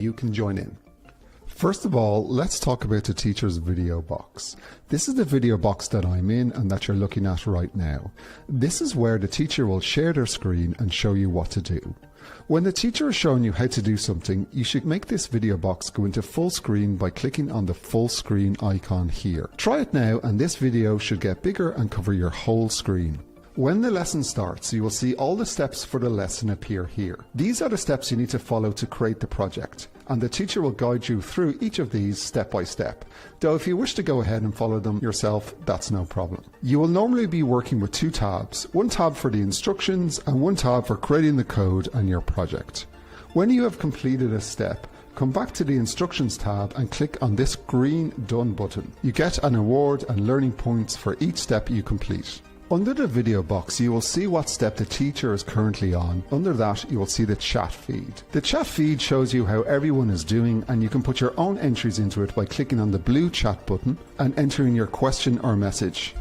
you can join in. First of all, let's talk about the teacher's video box. This is the video box that I'm in and that you're looking at right now. This is where the teacher will share their screen and show you what to do. When the teacher is showing you how to do something, you should make this video box go into full screen by clicking on the full screen icon here. Try it now and this video should get bigger and cover your whole screen. When the lesson starts, you will see all the steps for the lesson appear here. These are the steps you need to follow to create the project, and the teacher will guide you through each of these step by step. Though if you wish to go ahead and follow them yourself, that's no problem. You will normally be working with two tabs, one tab for the instructions and one tab for creating the code and your project. When you have completed a step, come back to the Instructions tab and click on this green Done button. You get an award and learning points for each step you complete. Under the video box, you will see what step the teacher is currently on. Under that, you will see the chat feed. The chat feed shows you how everyone is doing, and you can put your own entries into it by clicking on the blue chat button and entering your question or message.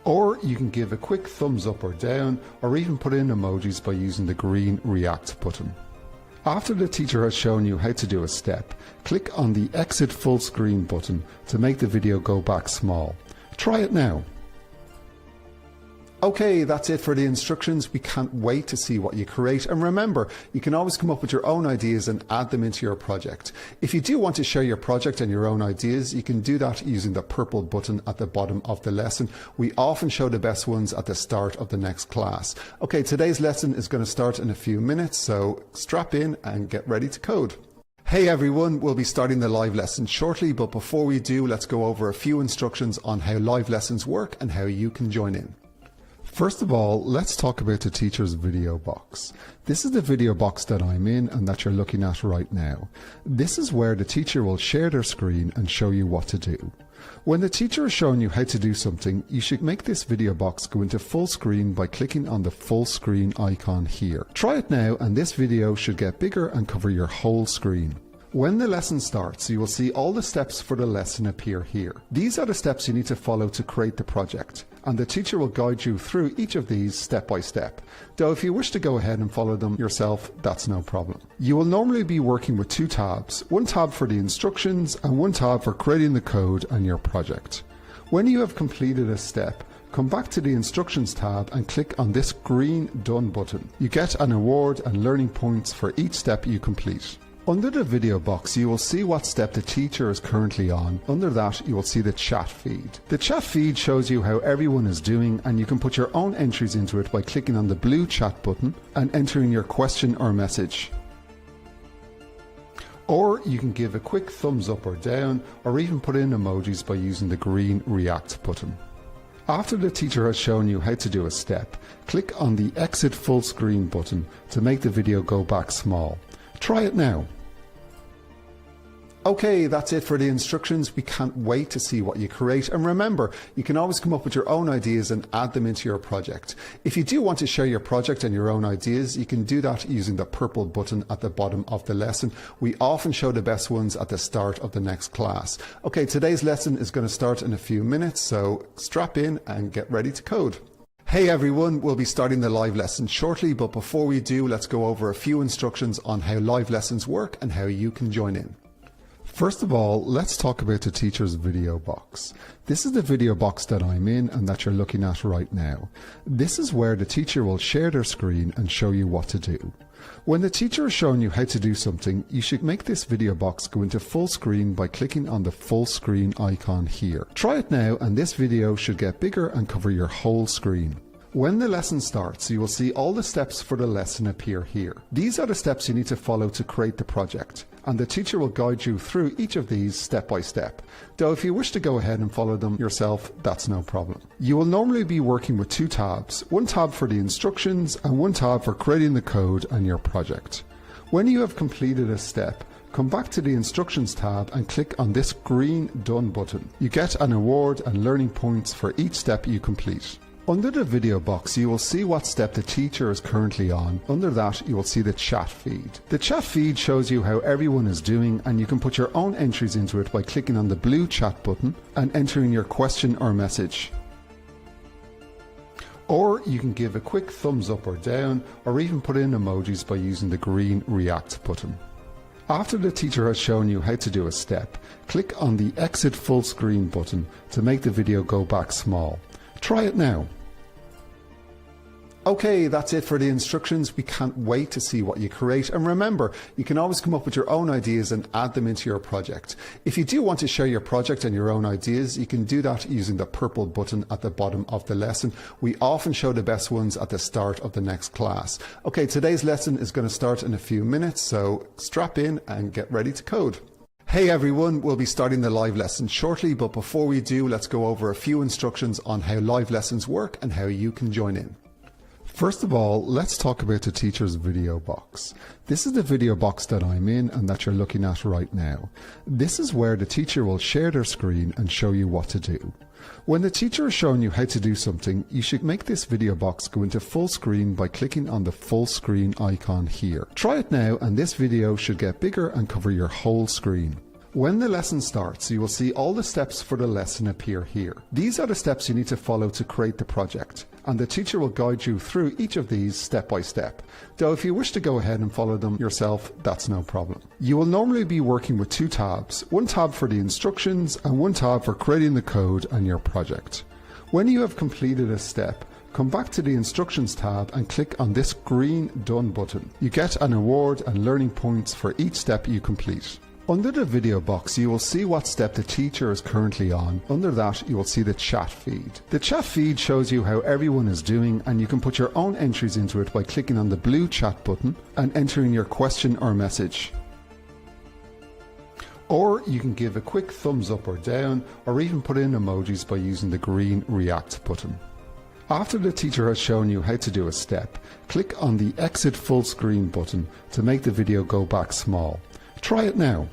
Or you can give a quick thumbs up or down, or even put in emojis by using the green react button. After the teacher has shown you how to do a step, click on the exit full screen button to make the video go back small. Try it now. Okay, that's it for the instructions. We can't wait to see what you create. And remember, you can always come up with your own ideas and add them into your project. If you do want to share your project and your own ideas, you can do that using the purple button at the bottom of the lesson. We often show the best ones at the start of the next class. Okay, today's lesson is going to start in a few minutes, so strap in and get ready to code. Hey everyone, we'll be starting the live lesson shortly, but before we do, let's go over a few instructions on how live lessons work and how you can join in. First of all, let's talk about the teacher's video box. This is the video box that I'm in and that you're looking at right now. This is where the teacher will share their screen and show you what to do. When the teacher is showing you how to do something, you should make this video box go into full screen by clicking on the full screen icon here. Try it now and this video should get bigger and cover your whole screen. When the lesson starts, you will see all the steps for the lesson appear here. These are the steps you need to follow to create the project, and the teacher will guide you through each of these step by step. Though if you wish to go ahead and follow them yourself, that's no problem. You will normally be working with two tabs, one tab for the instructions and one tab for creating the code and your project. When you have completed a step, come back to the Instructions tab and click on this green Done button. You get an award and learning points for each step you complete. Under the video box, you will see what step the teacher is currently on. Under that, you will see the chat feed. The chat feed shows you how everyone is doing, and you can put your own entries into it by clicking on the blue chat button and entering your question or message. Or you can give a quick thumbs up or down, or even put in emojis by using the green react button. After the teacher has shown you how to do a step, click on the exit full screen button to make the video go back small. Try it now. Okay, that's it for the instructions. We can't wait to see what you create. And remember, you can always come up with your own ideas and add them into your project. If you do want to share your project and your own ideas, you can do that using the purple button at the bottom of the lesson. We often show the best ones at the start of the next class. Okay, today's lesson is going to start in a few minutes, so strap in and get ready to code. Hey everyone, we'll be starting the live lesson shortly, but before we do, let's go over a few instructions on how live lessons work and how you can join in. First of all, let's talk about the teacher's video box. This is the video box that I'm in and that you're looking at right now. This is where the teacher will share their screen and show you what to do. When the teacher is showing you how to do something, you should make this video box go into full screen by clicking on the full screen icon here. Try it now and this video should get bigger and cover your whole screen. When the lesson starts, you will see all the steps for the lesson appear here. These are the steps you need to follow to create the project, and the teacher will guide you through each of these step by step. Though if you wish to go ahead and follow them yourself, that's no problem. You will normally be working with two tabs, one tab for the instructions and one tab for creating the code and your project. When you have completed a step, come back to the Instructions tab and click on this green Done button. You get an award and learning points for each step you complete. Under the video box, you will see what step the teacher is currently on. Under that, you will see the chat feed. The chat feed shows you how everyone is doing, and you can put your own entries into it by clicking on the blue chat button and entering your question or message. Or you can give a quick thumbs up or down, or even put in emojis by using the green React button. After the teacher has shown you how to do a step, click on the Exit Full Screen button to make the video go back small. Try it now. Okay, that's it for the instructions. We can't wait to see what you create. And remember, you can always come up with your own ideas and add them into your project. If you do want to share your project and your own ideas, you can do that using the purple button at the bottom of the lesson. We often show the best ones at the start of the next class. Okay, today's lesson is going to start in a few minutes, so strap in and get ready to code. Hey everyone, we'll be starting the live lesson shortly, but before we do, let's go over a few instructions on how live lessons work and how you can join in. First of all, let's talk about the teacher's video box. This is the video box that I'm in and that you're looking at right now. This is where the teacher will share their screen and show you what to do. When the teacher is showing you how to do something, you should make this video box go into full screen by clicking on the full screen icon here. Try it now and this video should get bigger and cover your whole screen. When the lesson starts, you will see all the steps for the lesson appear here. These are the steps you need to follow to create the project, and the teacher will guide you through each of these step by step. Though if you wish to go ahead and follow them yourself, that's no problem. You will normally be working with two tabs, one tab for the instructions and one tab for creating the code and your project. When you have completed a step, come back to the Instructions tab and click on this green Done button. You get an award and learning points for each step you complete. Under the video box, you will see what step the teacher is currently on. Under that, you will see the chat feed. The chat feed shows you how everyone is doing, and you can put your own entries into it by clicking on the blue chat button and entering your question or message. Or you can give a quick thumbs up or down, or even put in emojis by using the green React button. After the teacher has shown you how to do a step, click on the Exit Full Screen button to make the video go back small. Try it now.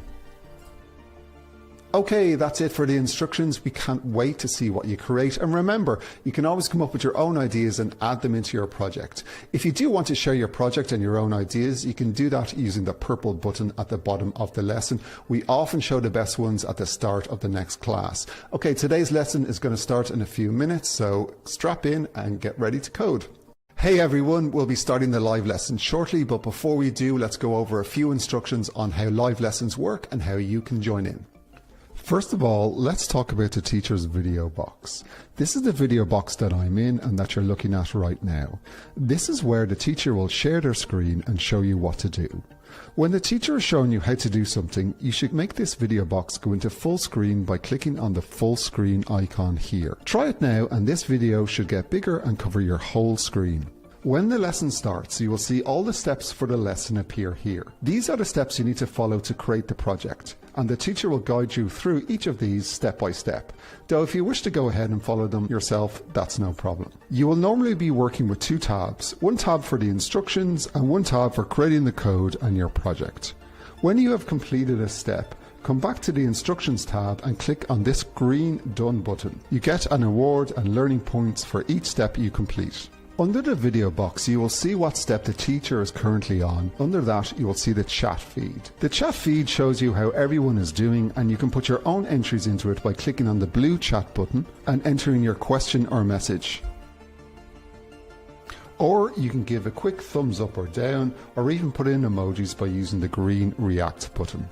Okay, that's it for the instructions. We can't wait to see what you create. And remember, you can always come up with your own ideas and add them into your project. If you do want to share your project and your own ideas, you can do that using the purple button at the bottom of the lesson. We often show the best ones at the start of the next class. Okay, today's lesson is going to start in a few minutes, so strap in and get ready to code. Hey everyone, we'll be starting the live lesson shortly, but before we do, let's go over a few instructions on how live lessons work and how you can join in. First of all, let's talk about the teacher's video box. This is the video box that I'm in and that you're looking at right now. This is where the teacher will share their screen and show you what to do. When the teacher is showing you how to do something, you should make this video box go into full screen by clicking on the full screen icon here. Try it now and this video should get bigger and cover your whole screen. When the lesson starts, you will see all the steps for the lesson appear here. These are the steps you need to follow to create the project, and the teacher will guide you through each of these step by step. Though if you wish to go ahead and follow them yourself, that's no problem. You will normally be working with two tabs, one tab for the instructions and one tab for creating the code and your project. When you have completed a step, come back to the Instructions tab and click on this green Done button. You get an award and learning points for each step you complete. Under the video box, you will see what step the teacher is currently on. Under that, you will see the chat feed. The chat feed shows you how everyone is doing, and you can put your own entries into it by clicking on the blue chat button and entering your question or message. Or you can give a quick thumbs up or down, or even put in emojis by using the green React button.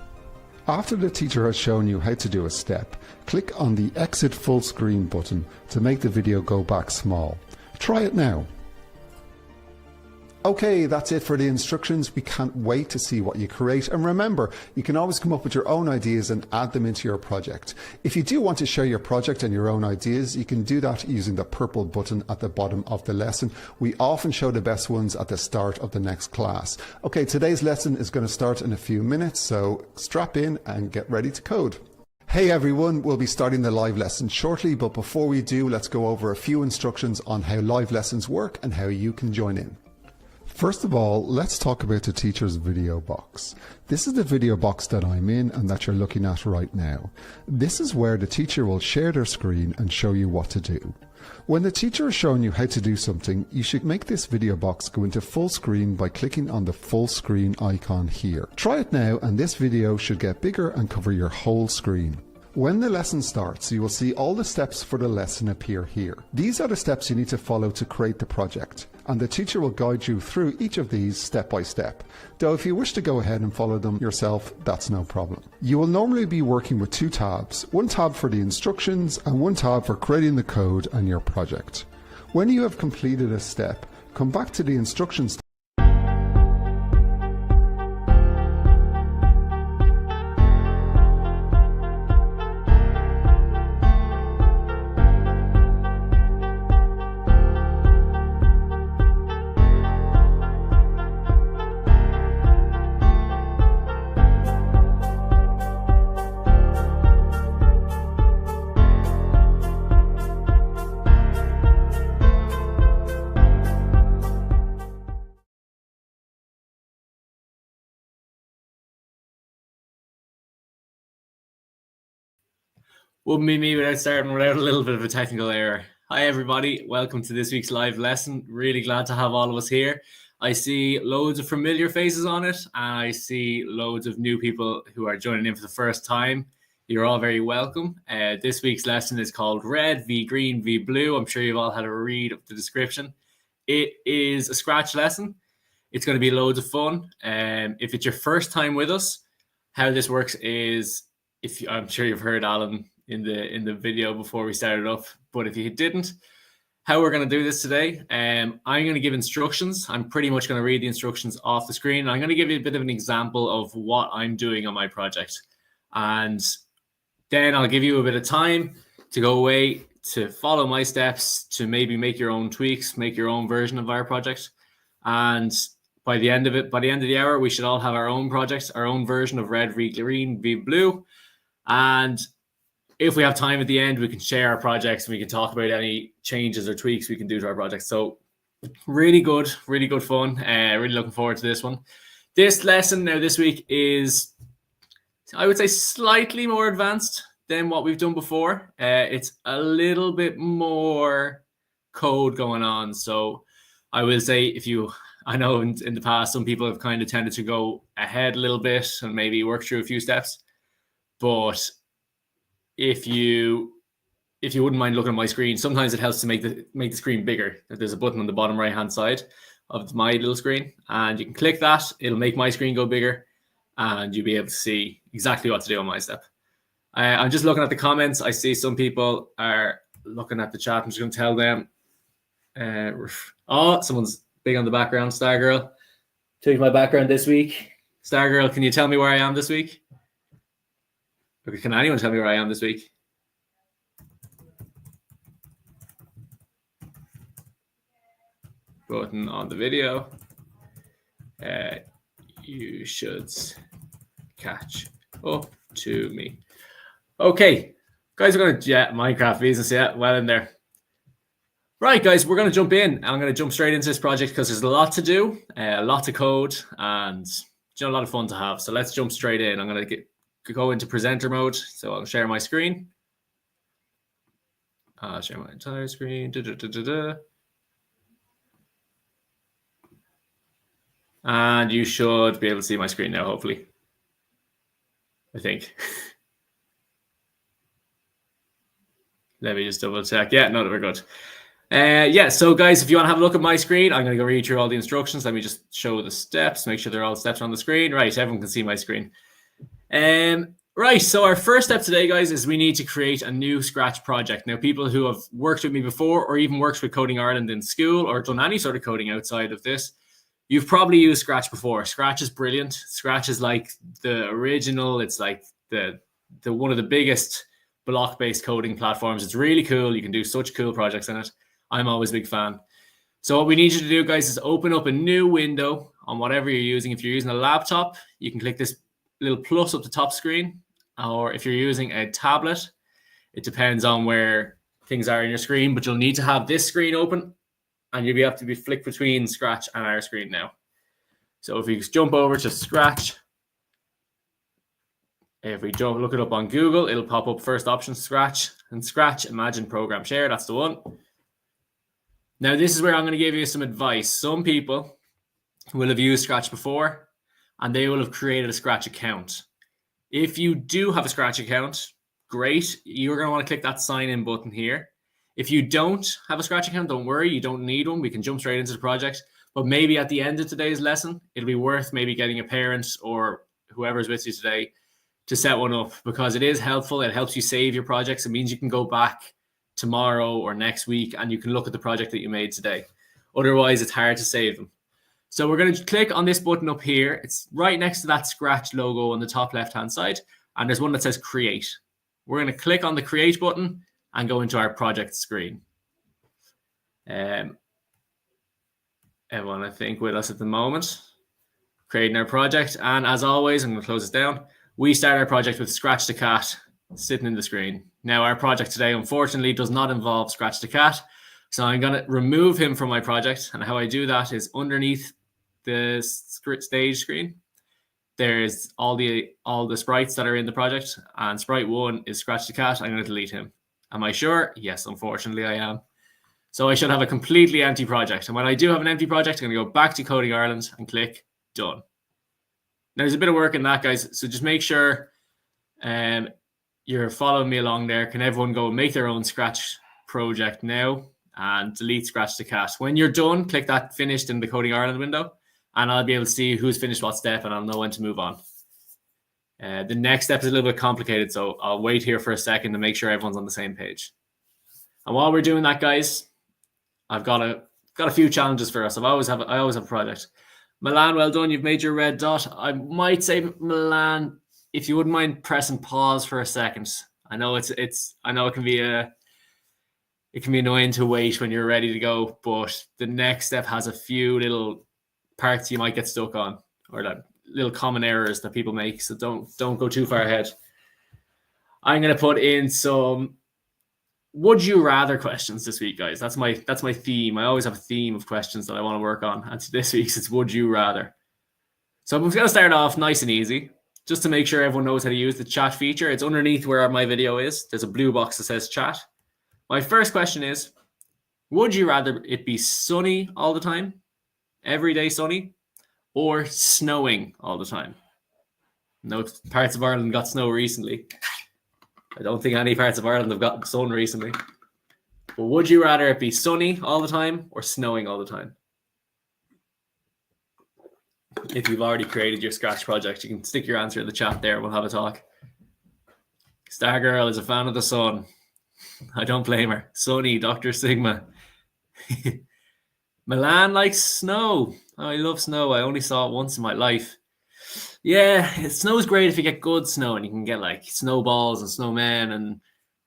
After the teacher has shown you how to do a step, click on the Exit Full Screen button to make the video go back small. Try it now. Okay, that's it for the instructions. We can't wait to see what you create. And remember, you can always come up with your own ideas and add them into your project. If you do want to share your project and your own ideas, you can do that using the purple button at the bottom of the lesson. We often show the best ones at the start of the next class. Okay, today's lesson is going to start in a few minutes, so strap in and get ready to code. Hey everyone, we'll be starting the live lesson shortly, but before we do, let's go over a few instructions on how live lessons work and how you can join in. First of all, let's talk about the teacher's video box. This is the video box that I'm in and that you're looking at right now. This is where the teacher will share their screen and show you what to do. When the teacher is showing you how to do something, you should make this video box go into full screen by clicking on the full screen icon here. Try it now and this video should get bigger and cover your whole screen. When the lesson starts, you will see all the steps for the lesson appear here. These are the steps you need to follow to create the project, and the teacher will guide you through each of these step by step. Though if you wish to go ahead and follow them yourself, that's no problem. You will normally be working with two tabs, one tab for the instructions and one tab for creating the code and your project. When you have completed a step, come back to the instructions tab. Wouldn't be me without starting without a little bit of a technical error. Hi everybody, welcome to this week's live lesson. Really glad to have all of us here. I see loads of familiar faces on it, and I see loads of new people who are joining in for the first time. You're all very welcome. This week's lesson is called Red v Green v Blue. I'm sure you've all had a read of the description. It is a Scratch lesson. It's going to be loads of fun. If it's your first time with us, how this works is, I'm sure you've heard Alan in the video before we started up, but if you didn't, how we're going to do this today, I'm going to give instructions. I'm pretty much going to read the instructions off the screen. I'm going to give you a bit of an example of what I'm doing on my project, and then I'll give you a bit of time to go away to follow my steps, to maybe make your own tweaks, make your own version of our project. And by the end of the hour, we should all have our own project, our own version of Red v Green v Blue. And if we have time at the end, we can share our projects and we can talk about any changes or tweaks we can do to our project. So really good fun. Really looking forward to this one. This lesson now this week is, I would say, slightly more advanced than what we've done before. It's a little bit more code going on. So I will say, I know in the past, some people have kind of tended to go ahead a little bit and maybe work through a few steps. But if you wouldn't mind looking at my screen, sometimes it helps to make the screen bigger. There's a button on the bottom right hand side of my little screen, and you can click that. It'll make my screen go bigger, and you'll be able to see exactly what to do on my step. I'm just looking at the comments. I see some people are looking at the chat. I'm just going to tell them. Someone's big on the background. Stargirl, change my background this week. Stargirl, can you tell me where I am this week? Can anyone tell me where I am this week? Button on the video. You should catch up to me. Okay, guys, we're going to Minecraft business. Yeah, well in there. Right, guys, we're going to jump in. I'm going to jump straight into this project because there's a lot to do, a lot to code, and a lot of fun to have. So let's jump straight in. I'm going to go into presenter mode. So I'll share my screen. I'll share my entire screen. And you should be able to see my screen now, hopefully. I think. Let me just double check. Yeah, no, we're good. So guys, if you want to have a look at my screen, I'm going to go read through all the instructions. Let me just show the steps, make sure they're all steps on the screen. Right, everyone can see my screen. Right, so our first step today, guys, is we need to create a new Scratch project. Now, people who have worked with me before or even worked with Coding Ireland in school or done any sort of coding outside of this, you've probably used Scratch before. Scratch is brilliant. Scratch is like the original. It's like the one of the biggest block-based coding platforms. It's really cool. You can do such cool projects in it. I'm always a big fan. So what we need you to do, guys, is open up a new window on whatever you're using. If you're using a laptop, you can click this little plus up the top screen. Or if you're using a tablet, it depends on where things are in your screen, but you'll need to have this screen open and you'll have to be flicked between Scratch and our screen now. So if we jump over to Scratch, if we look it up on Google, it'll pop up first option, Scratch, and Scratch, Imagine Program Share. That's the one. Now, this is where I'm going to give you some advice. Some people will have used Scratch before and they will have created a Scratch account. If you do have a Scratch account, great. You're going to want to click that sign in button here. If you don't have a Scratch account, don't worry, you don't need one. We can jump straight into the project. But maybe at the end of today's lesson, it'll be worth maybe getting a parent or whoever's with you today to set one up, because it is helpful. It helps you save your projects. It means you can go back tomorrow or next week and you can look at the project that you made today. Otherwise, it's hard to save them. So we're going to click on this button up here. It's right next to that Scratch logo on the top left-hand side. And there's one that says Create. We're going to click on the Create button and go into our project screen. Everyone, I think, with us at the moment, creating our project. And as always, I'm going to close this down. We start our project with Scratch the Cat sitting in the screen. Now, our project today, unfortunately, does not involve Scratch the Cat. So I'm going to remove him from my project. And how I do that is underneath the stage screen, there's all the sprites that are in the project. And sprite 1 is Scratch the Cat. I'm going to delete him. Am I sure? Yes, unfortunately, I am. So I should have a completely empty project. And when I do have an empty project, I'm going to go back to Coding Ireland and click Done. Now, there's a bit of work in that, guys. So just make sure you're following me along there. Can everyone go make their own Scratch project now and delete Scratch the Cat? When you're done, click that Finished in the Coding Ireland window, and I'll be able to see who's finished what step, and I'll know when to move on. The next step is a little bit complicated, so I'll wait here for a second to make sure everyone's on the same page. And while we're doing that, guys, I've got a few challenges for us. I always have a project. Milan, well done. You've made your red dot. I might say, Milan, if you wouldn't mind pressing pause for a second. I know I know it can be annoying to wait when you're ready to go, but the next step has a few little parts you might get stuck on, or that little common errors that people make. So don't go too far ahead. I'm going to put in some would you rather questions this week, guys. That's my theme. I always have a theme of questions that I want to work on. And this week's it's would you rather. So I'm going to start off nice and easy, just to make sure everyone knows how to use the chat feature. It's underneath where my video is. There's a blue box that says chat. My first question is, would you rather it be sunny all the time, every day sunny, or snowing all the time? No parts of Ireland got snow recently. I don't think any parts of Ireland have gotten sun recently. But would you rather it be sunny all the time or snowing all the time? If you've already created your Scratch project, you can stick your answer in the chat there. We'll have a talk. Stargirl is a fan of the sun. I don't blame her. Sunny, Dr. Sigma. Milan likes snow. Oh, I love snow. I only saw it once in my life. Yeah, snow's great if you get good snow and you can get like snowballs and snowmen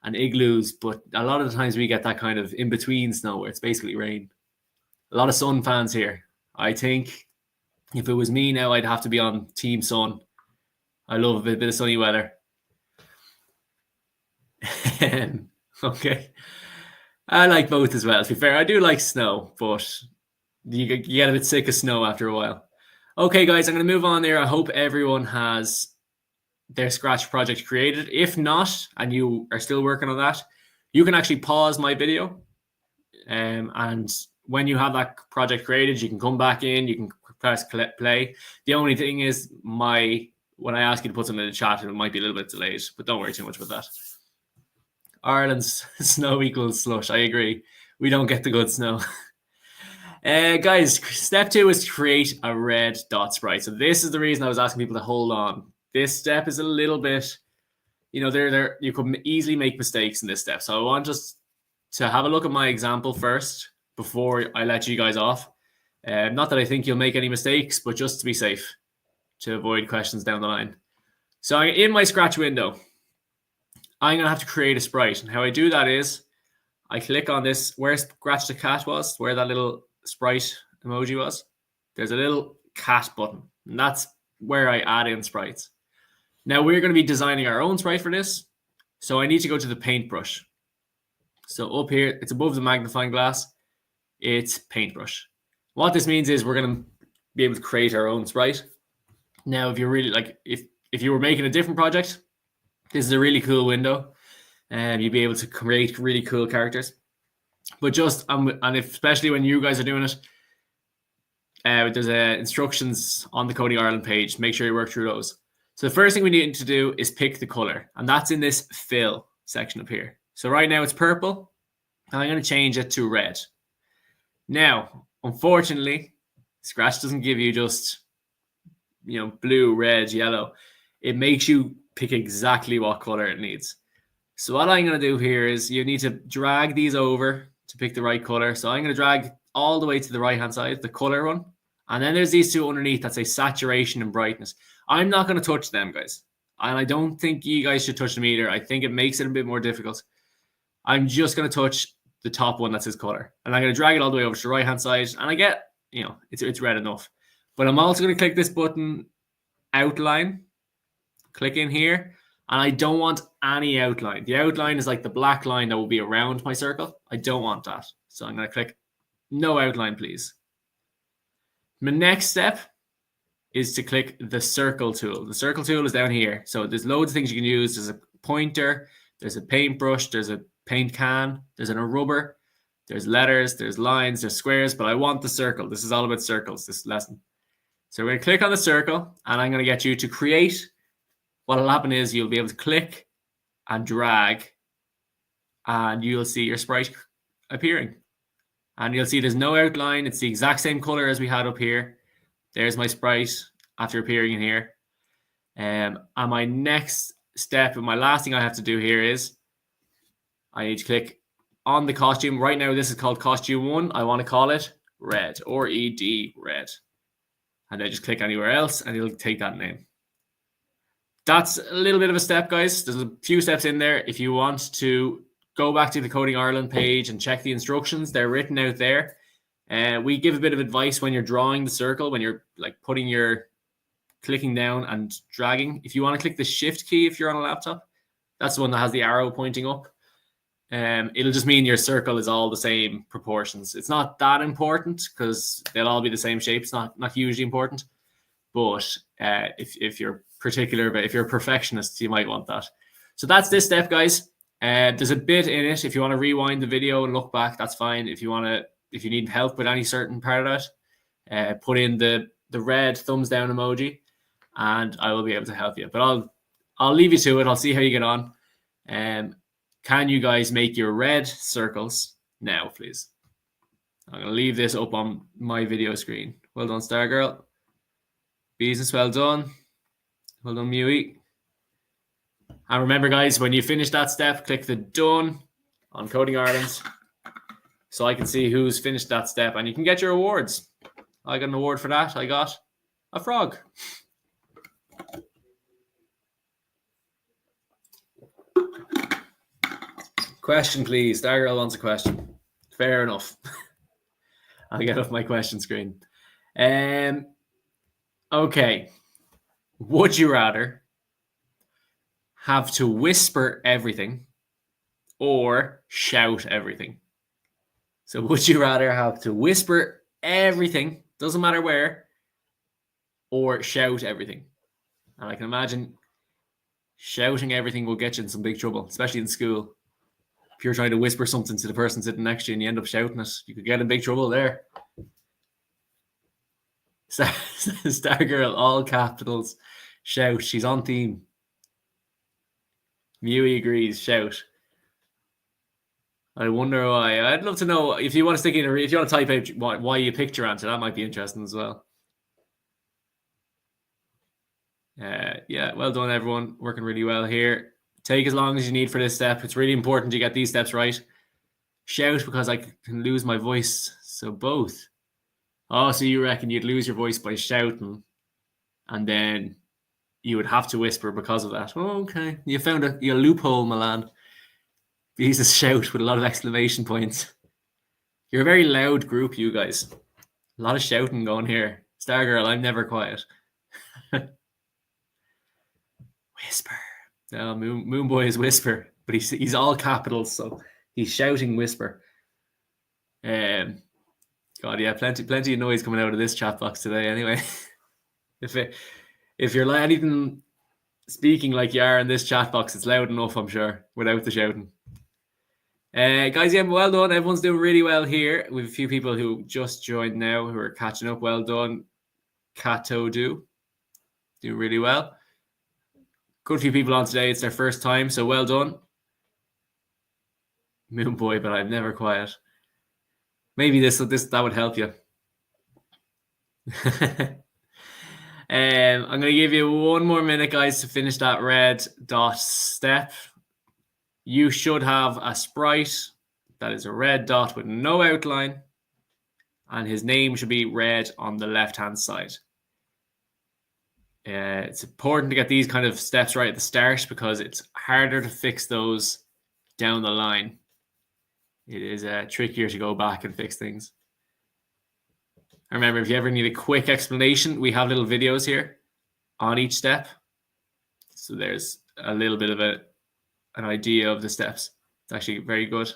and igloos. But a lot of the times we get that kind of in-between snow where it's basically rain. A lot of sun fans here. I think if it was me now, I'd have to be on Team Sun. I love a bit of sunny weather. Okay. I like both as well, to be fair. I do like snow, but you get a bit sick of snow after a while. Okay, guys, I'm going to move on there. I hope everyone has their Scratch project created. If not, and you are still working on that, you can actually pause my video. And when you have that project created, you can come back in, you can press play. The only thing is when I ask you to put something in the chat, it might be a little bit delayed, but don't worry too much about that. Ireland's snow equals slush. I agree. We don't get the good snow. Guys, step 2 is to create a red dot sprite. So this is the reason I was asking people to hold on. This step is a little bit, you could easily make mistakes in this step. So I want just to have a look at my example first before I let you guys off. Not that I think you'll make any mistakes, but just to be safe, to avoid questions down the line. So in my Scratch window, I'm going to have to create a sprite. And how I do that is I click on this, where Scratch the Cat was, where that little sprite emoji was. There's a little cat button, and that's where I add in sprites. Now we're going to be designing our own sprite for this. So I need to go to the paintbrush. So up here, it's above the magnifying glass. It's paintbrush. What this means is we're going to be able to create our own sprite. Now, if you're really if you were making a different project, this is a really cool window, and you'd be able to create really cool characters. But just especially when you guys are doing it, there's instructions on the Coding Ireland page. Make sure you work through those. So the first thing we need to do is pick the color, and that's in this fill section up here. So right now it's purple, and I'm going to change it to red. Now, unfortunately, Scratch doesn't give you just, blue, red, yellow. It makes you pick exactly what color it needs. So what I'm going to do here is you need to drag these over to pick the right color. So I'm going to drag all the way to the right-hand side, the color one. And then there's these two underneath that say saturation and brightness. I'm not going to touch them, guys. And I don't think you guys should touch them either. I think it makes it a bit more difficult. I'm just going to touch the top one that says color. And I'm going to drag it all the way over to the right-hand side. And I get, it's red enough. But I'm also going to click this button, outline. Click in here. And I don't want any outline. The outline is like the black line that will be around my circle. I don't want that. So I'm going to click no outline, please. My next step is to click the circle tool. The circle tool is down here. So there's loads of things you can use. There's a pointer, there's a paintbrush, there's a paint can, there's a rubber, there's letters, there's lines, there's squares, but I want the circle. This is all about circles, this lesson. So we're going to click on the circle, and I'm going to get you to create. What will happen is you'll be able to click and drag, and you'll see your sprite appearing. And you'll see there's no outline. It's the exact same color as we had up here. There's my sprite after appearing in here. And my next step, and my last thing I have to do here is I need to click on the costume. Right now, this is called costume 1. I want to call it red, or ED, red. And I just click anywhere else, and it'll take that name. That's a little bit of a step, guys. There's a few steps in there. If you want to go back to the Coding Ireland page and check the instructions, they're written out there. We give a bit of advice when you're drawing the circle, when you're like clicking down and dragging. If you want to click the shift key, if you're on a laptop, that's the one that has the arrow pointing up. It'll just mean your circle is all the same proportions. It's not that important because they'll all be the same shape. It's not hugely important. But if you're particular, but if you're a perfectionist, you might want that. So that's this step, guys. There's a bit in it. If you want to rewind the video and look back, that's fine. If you need help with any certain part of it, put in the red thumbs down emoji, and I will be able to help you. But I'll leave you to it. I'll see how you get on. Can you guys make your red circles now, please? I'm going to leave this up on my video screen. Well done, Stargirl. Business, well done. Well done, Mui. And remember, guys, when you finish that step, click the done on Coding Ireland so I can see who's finished that step, and you can get your awards. I got an award for that. I got a frog. Question, please. Stargirl wants a question. Fair enough. I'll get off my question screen. Okay. Would you rather have to whisper everything or shout everything? So would you rather have to whisper everything, doesn't matter where, or shout everything? And I can imagine shouting everything will get you in some big trouble, especially in school. If you're trying to whisper something to the person sitting next to you and you end up shouting it, you could get in big trouble there. Stargirl, all capitals, shout. She's on theme. Mui agrees, shout. I wonder why. I'd love to know if you want to stick in, if you want to type out why you picked your answer. That might be interesting as well. Yeah, well done, everyone. Working really well here. Take as long as you need for this step. It's really important you get these steps right. Shout because I can lose my voice. So both. Oh, so you reckon you'd lose your voice by shouting, and then you would have to whisper because of that. Oh, okay. You found a loophole, Milan. Jesus, shout with a lot of exclamation points. You're a very loud group, you guys. A lot of shouting going here. Stargirl, I'm never quiet. Whisper. No, Moon Boy is whisper, but he's all capitals, so he's shouting whisper. God, yeah, plenty of noise coming out of this chat box today. Anyway, if you're like anything speaking like you are in this chat box, it's loud enough, I'm sure, without the shouting. Guys, yeah, well done. Everyone's doing really well here. We have a few people who just joined now who are catching up. Well done, Kato doing really well. Good few people on today. It's their first time, so well done. Moon boy, but I'm never quiet. Maybe that would help you. I'm going to give you 1 more minute, guys, to finish that red dot step. You should have a sprite that is a red dot with no outline, and his name should be red on the left-hand side. It's important to get these kind of steps right at the start because it's harder to fix those down the line. It is trickier to go back and fix things. Remember, if you ever need a quick explanation, we have little videos here on each step. So there's a little bit of an idea of the steps. It's actually very good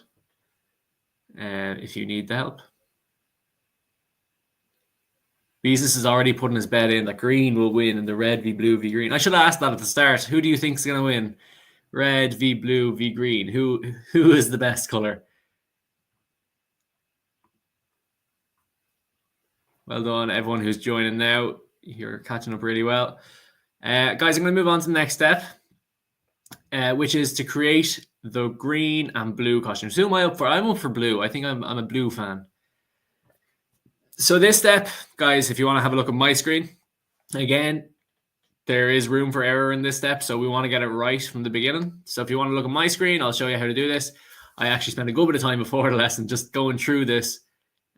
if you need the help. Beezus is already putting his bet in that green will win in the red v blue v green. I should have asked that at the start. Who do you think is going to win? Red v blue v green. Who is the best color? Well done, everyone who's joining now. You're catching up really well. Guys, I'm going to move on to the next step, which is to create the green and blue costumes. Who am I up for? I'm up for blue. I think I'm a blue fan. So this step, guys, if you want to have a look at my screen, again, there is room for error in this step, so we want to get it right from the beginning. So if you want to look at my screen, I'll show you how to do this. I actually spent a good bit of time before the lesson just going through this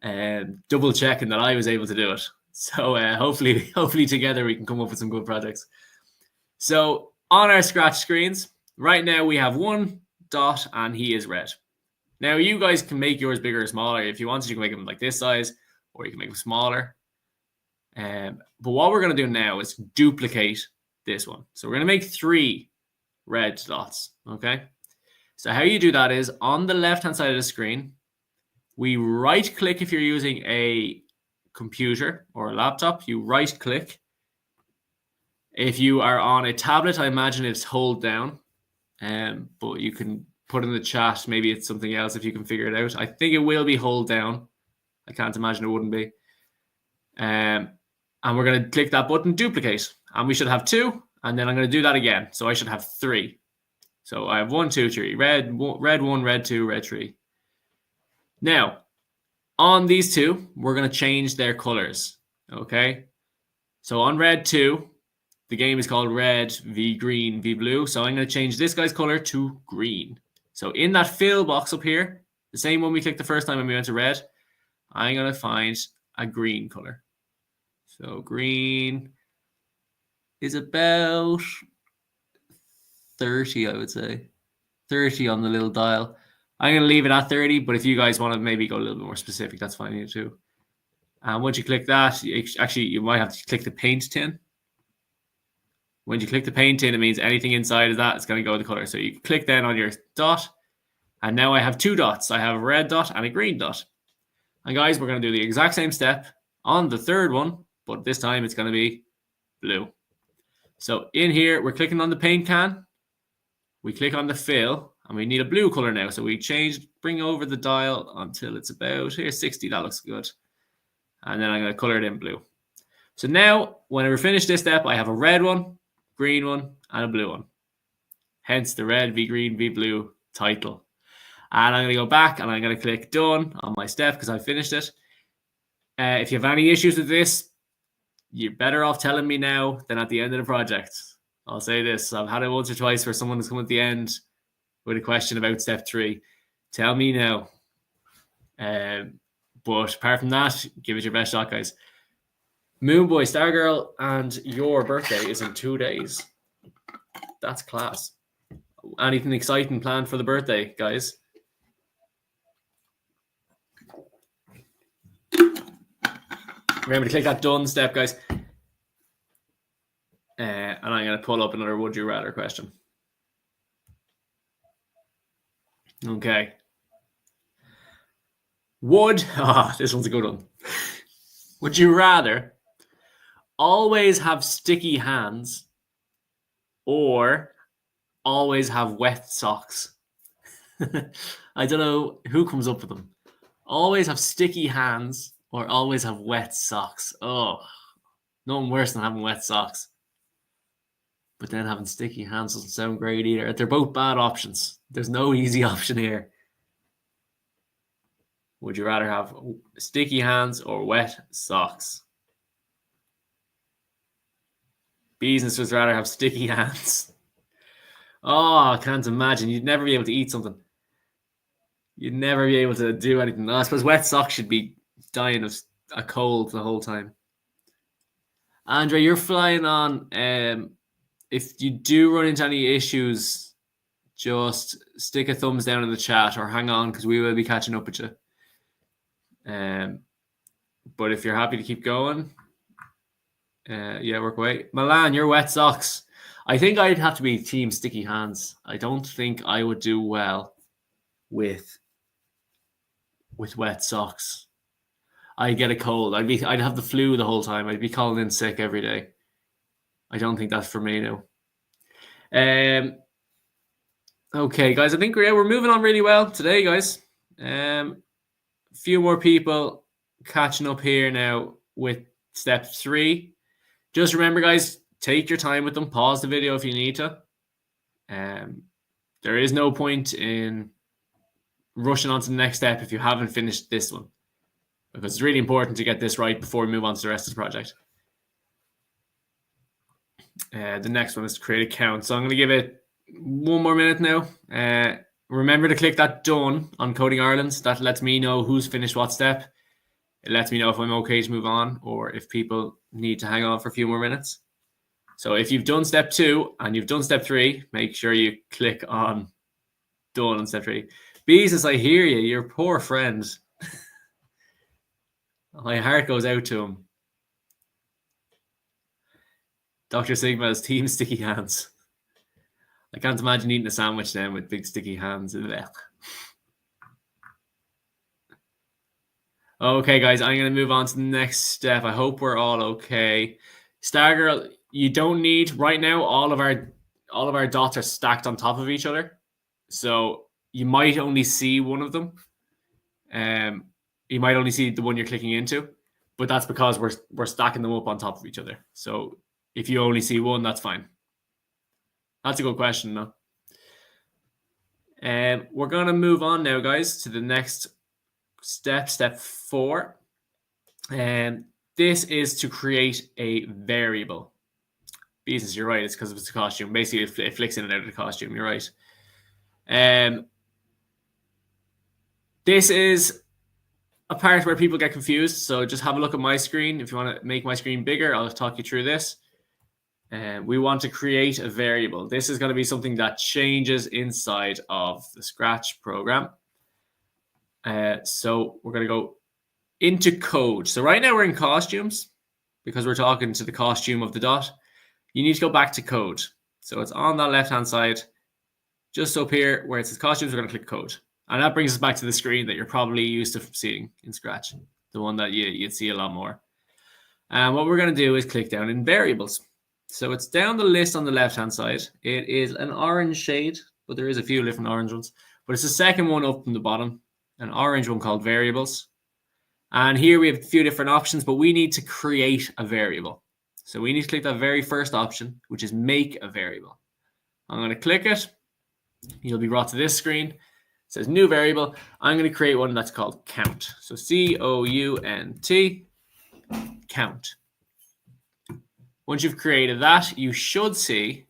and double checking that I was able to do it. So hopefully together we can come up with some good projects. So on our scratch screens, right now we have 1 dot and he is red. Now you guys can make yours bigger or smaller. If you want, you can make them like this size, or you can make them smaller. But what we're going to do now is duplicate this one. So we're going to make 3 red dots, okay? So how you do that is on the left-hand side of the screen, we right-click if you're using a computer or a laptop, you right-click. If you are on a tablet, I imagine it's hold down, but you can put in the chat, maybe it's something else if you can figure it out. I think it will be hold down. I can't imagine it wouldn't be. And we're going to click that button, duplicate. And we should have 2. And then I'm going to do that again. So I should have 3. So I have 1, 2, 3. Red 1, red 2, red 3. Now, on these 2, we're going to change their colors. Okay? So on red 2, the game is called red v green v blue. So I'm going to change this guy's color to green. So in that fill box up here, the same one we clicked the first time when we went to red, I'm going to find a green color. So green is about 30, I would say. 30 on the little dial. I'm going to leave it at 30, but if you guys want to maybe go a little bit more specific, that's fine here too. And once you click that, you might have to click the paint tin. When you click the paint tin, it means anything inside of that is going to go with the color. So you click then on your dot, and now I have 2 dots. I have a red dot and a green dot. And guys, we're going to do the exact same step on the 3rd one, but this time it's going to be blue. So in here, we're clicking on the paint can. We click on the fill, and we need a blue color now. So we bring over the dial until it's about here, 60. That looks good. And then I'm going to color it in blue. So now, when we finish this step, I have a red one, green one, and a blue one. Hence the red v green v blue title. And I'm going to go back and I'm going to click done on my step because I finished it. If you have any issues with this, you're better off telling me now than at the end of the project. I'll say this. I've had it once or twice where someone has come at the end with a question about step 3. Tell me now. But apart from that, give it your best shot, guys. Moonboy, Stargirl, and your birthday is in 2 days. That's class. Anything exciting planned for the birthday, guys? Remember to click that done step, guys. And I'm going to pull up another would you rather question. Okay. This one's a good one. Would you rather always have sticky hands or always have wet socks? I don't know who comes up with them. Always have sticky hands or always have wet socks. Oh, nothing worse than having wet socks. But then having sticky hands doesn't sound great either. They're both bad options. There's no easy option here. Would you rather have sticky hands or wet socks? Business would rather have sticky hands. Oh, I can't imagine. You'd never be able to eat something. You'd never be able to do anything. No, I suppose wet socks should be dying of a cold the whole time. Andre, you're flying on. If you do run into any issues, just stick a thumbs down in the chat or hang on because we will be catching up with you. But if you're happy to keep going, yeah, work away. Milan, you're wet socks. I think I'd have to be team sticky hands. I don't think I would do well with wet socks. I'd get a cold. I'd have the flu the whole time. I'd be calling in sick every day. I don't think that's for me now. Okay, guys, I think we're moving on really well today, guys. A few more people catching up here now with step 3. Just remember, guys, take your time with them. Pause the video if you need to. There is no point in rushing on to the next step if you haven't finished this one, because it's really important to get this right before we move on to the rest of the project. The next one is to create a count. So I'm going to give it 1 more minute now. Remember to click that done on Coding Ireland. That lets me know who's finished what step. It lets me know if I'm okay to move on or if people need to hang on for a few more minutes. So if you've done step 2 and you've done step 3, make sure you click on done on step 3. Beezus, I hear you. Your poor friend. My heart goes out to him. Dr. Sigma has team sticky hands. I can't imagine eating a sandwich then with big sticky hands. Okay, guys, I'm going to move on to the next step. I hope we're all okay. Stargirl, you don't need right now. All of our dots are stacked on top of each other, so you might only see one of them. You might only see the one you're clicking into, but that's because we're stacking them up on top of each other. So if you only see one, that's fine. That's a good question, though. We're going to move on now, guys, to the next step, step 4. This is to create a variable. Jesus, you're right. It's because it's a costume. Basically, it flicks in and out of the costume. You're right. This is a part where people get confused. So just have a look at my screen. If you want to make my screen bigger, I'll talk you through this. We want to create a variable. This is going to be something that changes inside of the Scratch program. So we're going to go into code. So right now we're in costumes because we're talking to the costume of the dot. You need to go back to code. So it's on that left-hand side, just up here where it says costumes, we're going to click code. And that brings us back to the screen that you're probably used to seeing in Scratch, the one that you'd see a lot more. And what we're going to do is click down in variables. So it's down the list on the left-hand side. It is an orange shade, but there is a few different orange ones. But it's the second one up from the bottom, an orange one called variables. And here we have a few different options, but we need to create a variable. So we need to click that very first option, which is make a variable. I'm going to click it. You'll be brought to this screen. It says new variable. I'm going to create one that's called count. So C-O-U-N-T, count. Once you've created that, you should see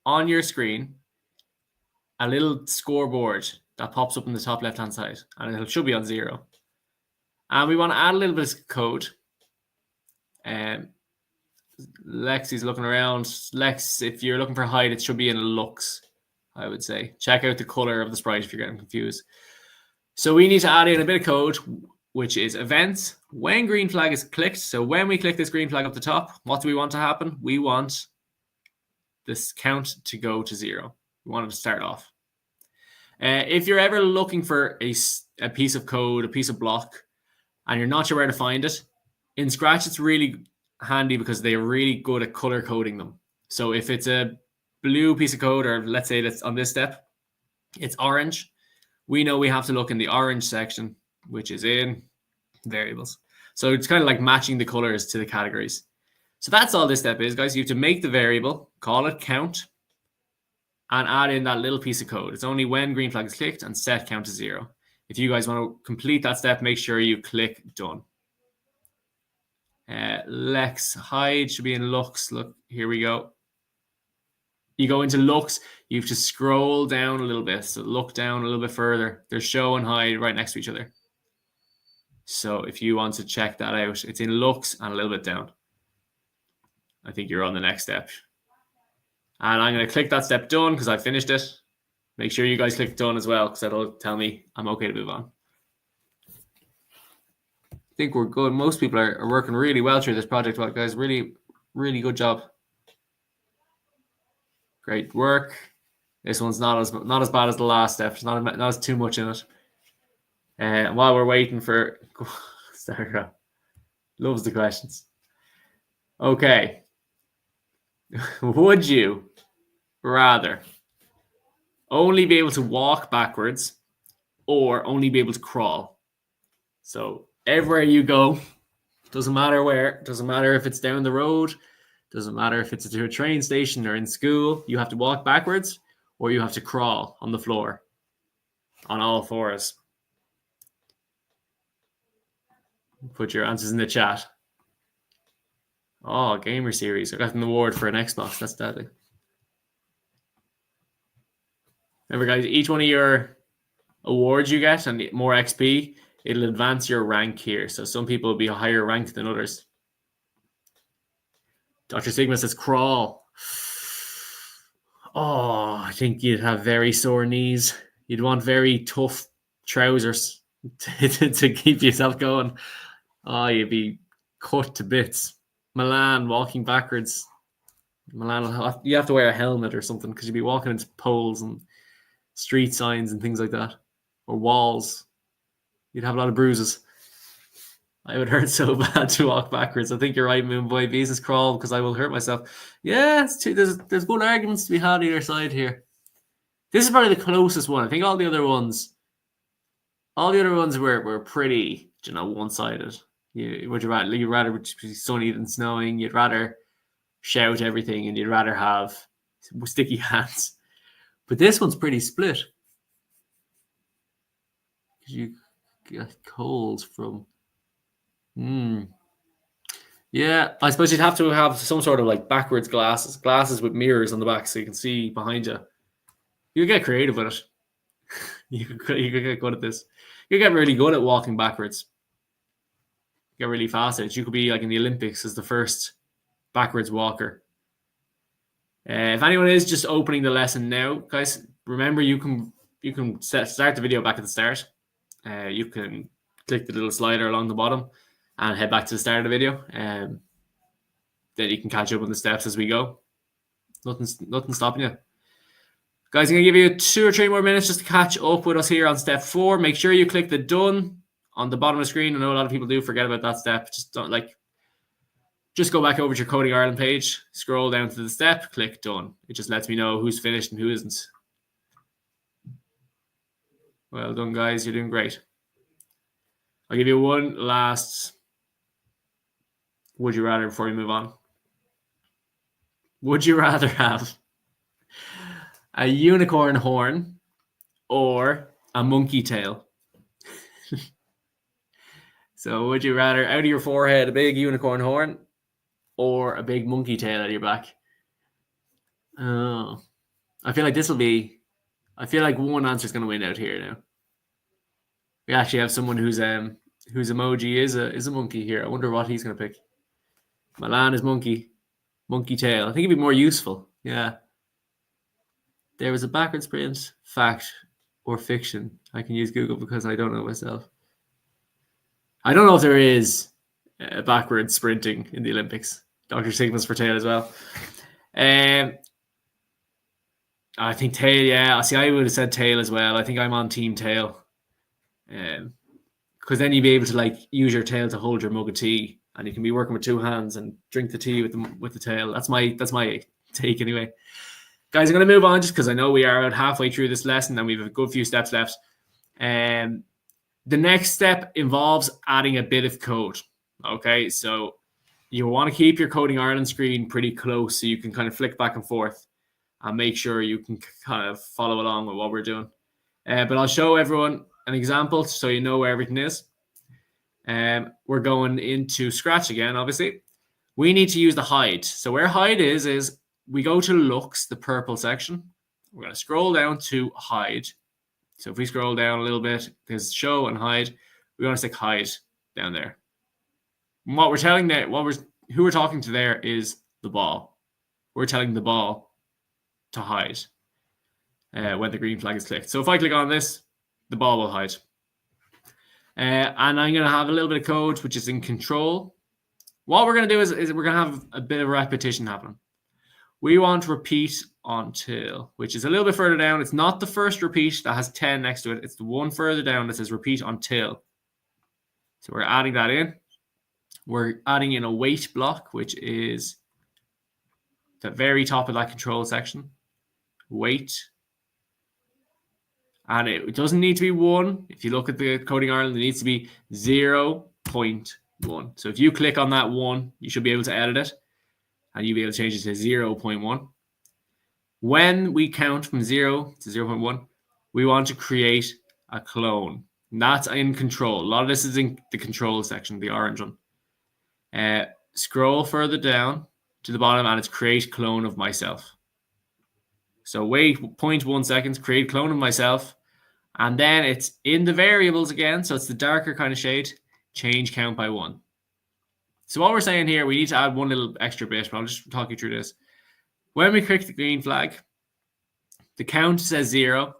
on your screen a little scoreboard that pops up in the top left-hand side, and it should be on 0. And we want to add a little bit of code. Lexi's looking around. Lex, if you're looking for height, it should be in looks, I would say. Check out the color of the sprite if you're getting confused. So we need to add in a bit of code, which is events. When green flag is clicked, so when we click this green flag up the top, what do we want to happen? We want this count to go to 0. We want it to start off. If you're ever looking for a piece of code, a piece of block, and you're not sure where to find it, in Scratch, it's really handy because they're really good at color coding them. So if it's a blue piece of code, or let's say that's on this step, it's orange, we know we have to look in the orange section, which is in variables. So it's kind of like matching the colors to the categories. So that's all this step is, guys. You have to make the variable, call it count, and add in that little piece of code. It's only when green flag is clicked and set count to 0. If you guys want to complete that step, make sure you click done. Lex hide should be in looks. Look, here we go. You go into looks, you have to scroll down a little bit. So look down a little bit further. There's show and hide right next to each other. So if you want to check that out, it's in looks and a little bit down. I think you're on the next step. And I'm going to click that step done because I finished it. Make sure you guys click done as well because that'll tell me I'm okay to move on. I think we're good. Most people are working really well through this project. Well, guys, really, really good job. Great work. This one's not as bad as the last step. There's not as too much in it. And while we're waiting for Starcraft, loves the questions. Okay. Would you rather only be able to walk backwards or only be able to crawl? So everywhere you go, doesn't matter where, doesn't matter if it's down the road, doesn't matter if it's to a train station or in school, you have to walk backwards or you have to crawl on the floor on all fours. Put your answers in the chat. Oh, Gamer Series. I got an award for an Xbox. That's deadly. Remember, guys, each one of your awards you get and more XP, it'll advance your rank here. So some people will be higher ranked than others. Dr. Sigma says crawl. Oh, I think you'd have very sore knees. You'd want very tough trousers to keep yourself going. Oh, you'd be cut to bits. Milan walking backwards. Milan, you have to wear a helmet or something because you'd be walking into poles and street signs and things like that, or walls. You'd have a lot of bruises. I would hurt so bad to walk backwards. I think you're right, Moonboy. Business crawl because I will hurt myself. Yeah, there's good arguments to be had either side here. This is probably the closest one. I think all the other ones were pretty, one-sided. You'd rather be sunny than snowing. You'd rather shout everything, and you'd rather have sticky hands. But this one's pretty split. You get colds from. Yeah, I suppose you'd have to have some sort of like backwards glasses with mirrors on the back so you can see behind you. You could get creative with it. You could get good at this. You get really good at walking backwards. Get really fast at it. You could be like in the Olympics as the first backwards walker. If anyone is just opening the lesson now, guys, remember you can start the video back at the start. You can click the little slider along the bottom and head back to the start of the video. Then you can catch up on the steps as we go. Nothing stopping you. Guys, I'm going to give you 2 or 3 more minutes just to catch up with us here on step 4. Make sure you click the done on the bottom of the screen. I know a lot of people do forget about that step. Just go back over to your Coding Ireland page, scroll down to the step, click done. It just lets me know who's finished and who isn't. Well done, guys. You're doing great. I'll give you one last would you rather before we move on. Would you rather have a unicorn horn or a monkey tail? So would you rather out of your forehead a big unicorn horn or a big monkey tail out of your back? Oh, I feel like one answer is going to win out here now. We actually have someone whose emoji is a monkey here. I wonder what he's going to pick. Milan is monkey tail. I think it'd be more useful. Yeah. There was a backwards print, fact or fiction. I can use Google because I don't know myself. I don't know if there is backwards sprinting in the Olympics. Dr. Sigma's for tail as well. I think tail, yeah. See, I would have said tail as well. I think I'm on team tail. Because then you'd be able to use your tail to hold your mug of tea, and you can be working with 2 hands and drink the tea with the tail. That's my take anyway. Guys, I'm going to move on just because I know we are about halfway through this lesson and we have a good few steps left. The next step involves adding a bit of code. Okay, so you want to keep your Coding Ireland screen pretty close so you can kind of flick back and forth and make sure you can kind of follow along with what we're doing. But I'll show everyone an example so you know where everything is. We're going into Scratch again, obviously. We need to use the hide. So where hide is we go to looks, the purple section. We're going to scroll down to hide. So if we scroll down a little bit, there's show and hide. We want to stick hide down there. And what we're telling there, who we're talking to there is the ball. We're telling the ball to hide when the green flag is clicked. So if I click on this, the ball will hide. And I'm going to have a little bit of code, which is in control. What we're going to do is we're going to have a bit of repetition happen. We want repeat until, which is a little bit further down. It's not the first repeat that has 10 next to it. It's the one further down that says repeat until. So we're adding that in. We're adding in a wait block, which is the very top of that control section. Wait. And it doesn't need to be 1. If you look at the Coding Ireland, it needs to be 0.1. So if you click on that 1, you should be able to edit it. And you'll be able to change it to 0.1. When we count from 0 to 0.1, we want to create a clone. And that's in control. A lot of this is in the control section, the orange one. Scroll further down to the bottom and it's create clone of myself. So wait 0.1 seconds, create clone of myself. And then it's in the variables again. So it's the darker kind of shade, change count by 1. So what we're saying here, we need to add one little extra bit, but I'll just talk you through this. When we click the green flag, the count says 0.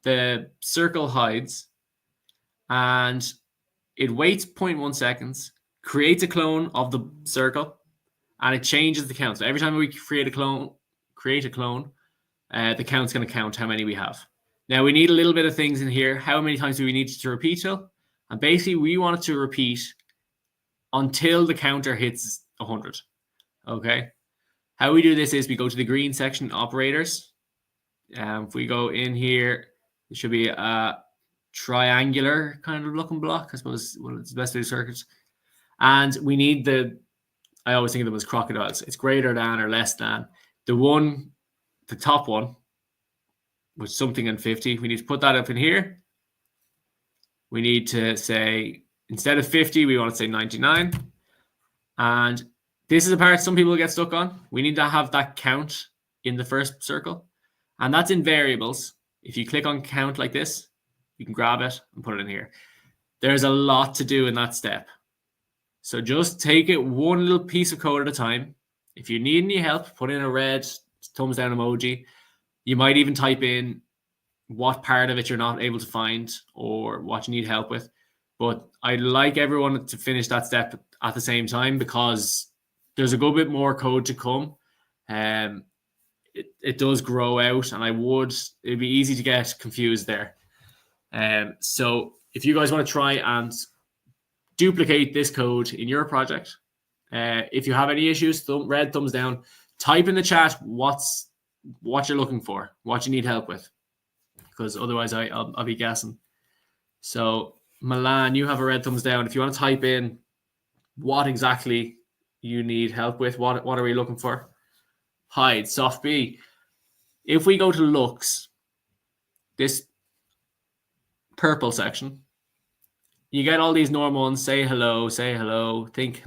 The circle hides. And it waits 0.1 seconds, creates a clone of the circle, and it changes the count. So every time we create a clone, the count's going to count how many we have. Now, we need a little bit of things in here. How many times do we need to repeat till? And basically, we want it to repeat until the counter hits 100. Okay. How we do this is we go to the green section, operators. If we go in here, it should be a triangular kind of looking block, I suppose. Well, it's the best way to circuit. And we need I always think of them as crocodiles. It's greater than or less than. The top one, with something in 50. We need to put that up in here. We need to say, instead of 50, we want to say 99. And this is a part some people get stuck on. We need to have that count in the first circle. And that's in variables. If you click on count like this, you can grab it and put it in here. There's a lot to do in that step. So just take it one little piece of code at a time. If you need any help, put in a red thumbs down emoji. You might even type in what part of it you're not able to find or what you need help with. But I'd like everyone to finish that step at the same time because there's a good bit more code to come. It does grow out, and it'd be easy to get confused there. So if you guys want to try and duplicate this code in your project, if you have any issues, red thumbs down. Type in the chat what you're looking for, what you need help with, because otherwise I'll be guessing. So Milan, you have a red thumbs down. If you want to type in what exactly you need help with, what are we looking for? Hide, soft B. If we go to looks, this purple section, you get all these normal ones. Say hello, think,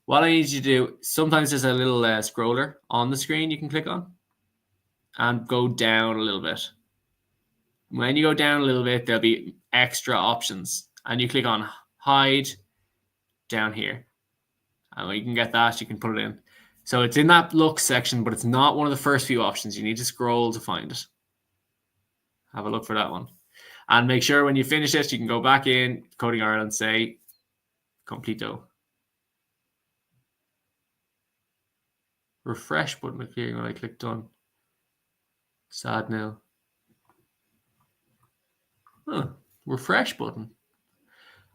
What I need you to do, sometimes there's a little scroller on the screen you can click on and go down a little bit. When you go down a little bit, there'll be extra options, and you click on hide down here. And when you can get that, you can put it in. So it's in that look section, but it's not one of the first few options. You need to scroll to find it. Have a look for that one. And make sure when you finish it, you can go back in Coding Ireland, say completo. Refresh button appearing when I click done. Sad now. Refresh button.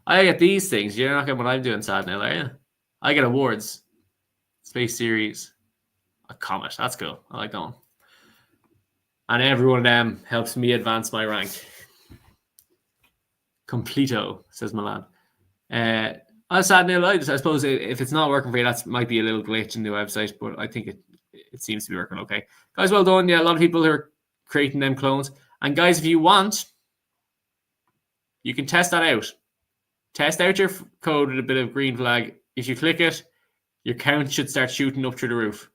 I get these things. You're not getting what I'm doing, sad now, are you? I get awards. Space Series. A comet. That's cool. I like that one. And every one of them helps me advance my rank. Completo, says Milan. Sad Neil, I suppose if it's not working for you, that might be a little glitch in the website, but I think it seems to be working okay. Guys, well done. Yeah, a lot of people who are creating them clones. And guys, if you want, you can test that out. Test out your code with a bit of green flag. If you click it, your count should start shooting up through the roof.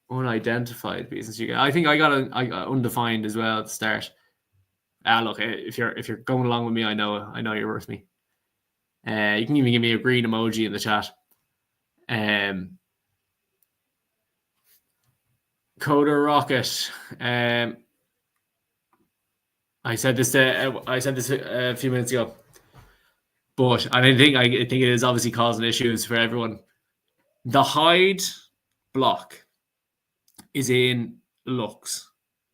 Unidentified business. I think I got undefined as well at the start. Look, if you're going along with me, I know you're worth me. You can even give me a green emoji in the chat. Coder Rocket. I said this a few minutes ago, but I think it is obviously causing issues for everyone. The hide block is in Lux,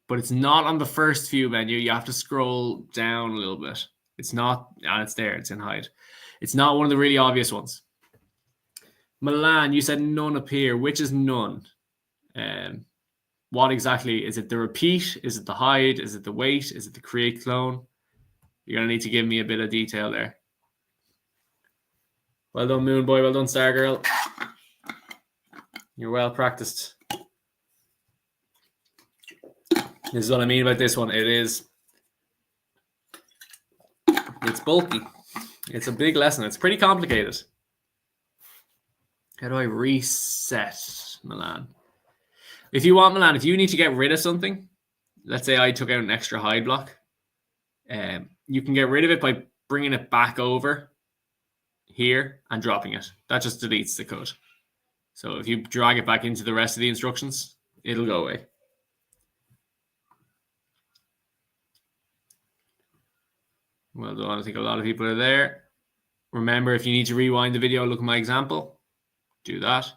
but it's not on the first view menu. You have to scroll down a little bit. It's not, and it's there. It's in hide. It's not one of the really obvious ones. Milan, you said none appear. Which is none? What exactly? Is it the repeat? Is it the hide? Is it the wait? Is it the create clone? You're going to need to give me a bit of detail there. Well done, Moon Boy. Well done, Star Girl. You're well practiced. This is what I mean about this one. It's bulky. It's a big lesson. It's pretty complicated. How do I reset Milan? If you want, Milan, if you need to get rid of something, let's say I took out an extra hide block, you can get rid of it by bringing it back over here and dropping it. That just deletes the code. So if you drag it back into the rest of the instructions, it'll go away. Well done. I think a lot of people are there. Remember, if you need to rewind the video, look at my example. Do that.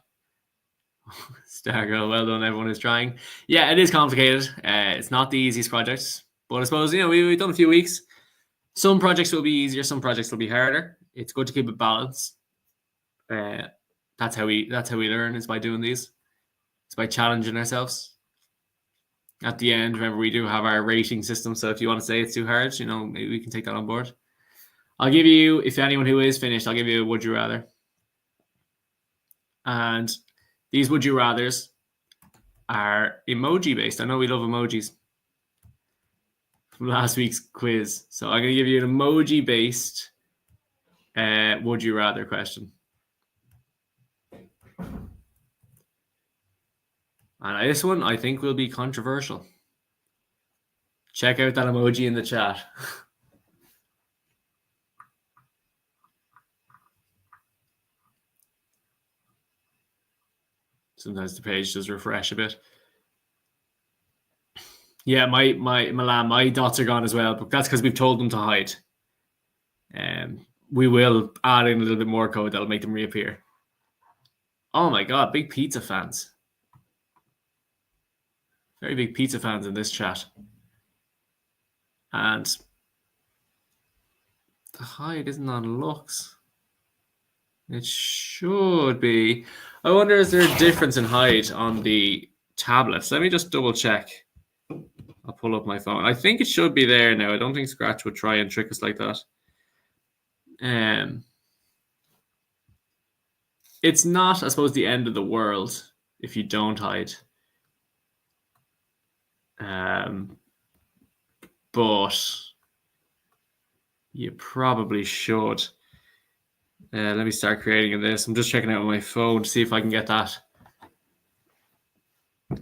Star Girl, well done. Everyone is trying. Yeah, it is complicated. It's not the easiest project, but I suppose, we've done a few weeks. Some projects will be easier. Some projects will be harder. It's good to keep it balanced. That's how we learn, is by doing these. It's by challenging ourselves. At the end, remember, we do have our rating system. So if you want to say it's too hard, maybe we can take that on board. I'll give you, if anyone who is finished, I'll give you a would you rather. And these would you rathers are emoji based. I know we love emojis from last week's quiz. So I'm going to give you an emoji based would you rather question. And this one, I think, will be controversial. Check out that emoji in the chat. Sometimes the page does refresh a bit. Yeah, my dots are gone as well, but that's because we've told them to hide. We will add in a little bit more code that'll make them reappear. Oh my God, big pizza fans. Very big pizza fans in this chat. And the hide isn't on Lux. It should be. I wonder, is there a difference in hide on the tablets? Let me just double check. I'll pull up my phone. I think it should be there now. I don't think Scratch would try and trick us like that. It's not, I suppose, the end of the world if you don't hide. But you probably should. Let me start creating this. I'm just checking out my phone to see if I can get that.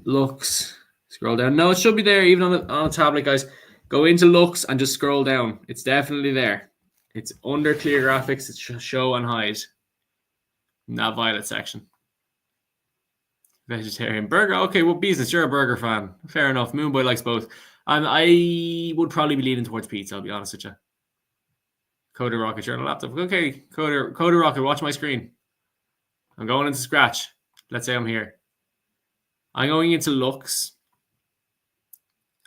Lux. Scroll down. No, it should be there even on a tablet, guys. Go into Lux and just scroll down. It's definitely there. It's under clear graphics. It's show and hide in that violet section. Vegetarian burger. Okay, well, business. You're a burger fan. Fair enough. Moonboy likes both. And I would probably be leaning towards pizza, I'll be honest with you. Coder Rocket, you're on a laptop. Okay, Coder Rocket, watch my screen. I'm going into Scratch. Let's say I'm here. I'm going into Lux.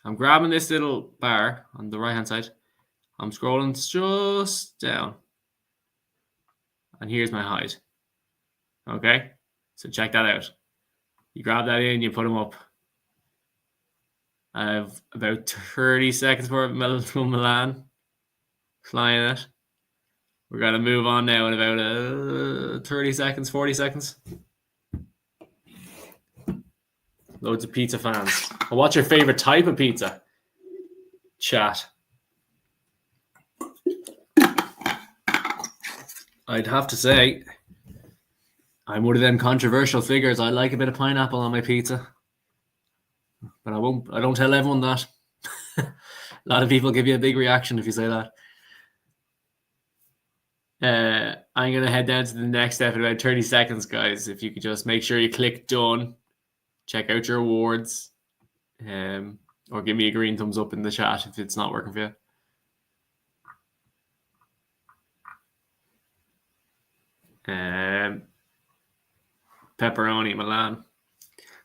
I'm grabbing this little bar on the right-hand side. I'm scrolling just down. And here's my hide. Okay, so check that out. You grab that in, you put them up. I have about 30 seconds for Milan flying it. We're going to move on now in about 30 seconds, 40 seconds. Loads of pizza fans. And what's your favorite type of pizza? Chat. I'd have to say I'm one of them controversial figures. I like a bit of pineapple on my pizza. But I don't tell everyone that. A lot of people give you a big reaction if you say that. I'm going to head down to the next step in about 30 seconds, guys. If you could just make sure you click done, check out your awards, or give me a green thumbs up in the chat if it's not working for you. Pepperoni, Milan.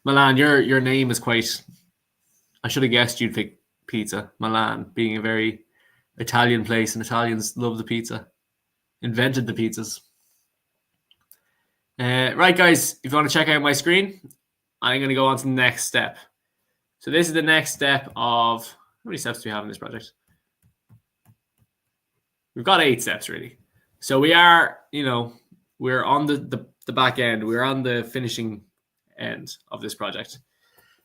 Milan, your name is quite... I should have guessed you'd pick pizza. Milan, being a very Italian place, and Italians love the pizza. Invented the pizzas. Right, guys, if you want to check out my screen, I'm going to go on to the next step. So this is the next step of... How many steps do we have in this project? We've got 8 steps, really. So we are, we're on the back end. We're on the finishing end of this project.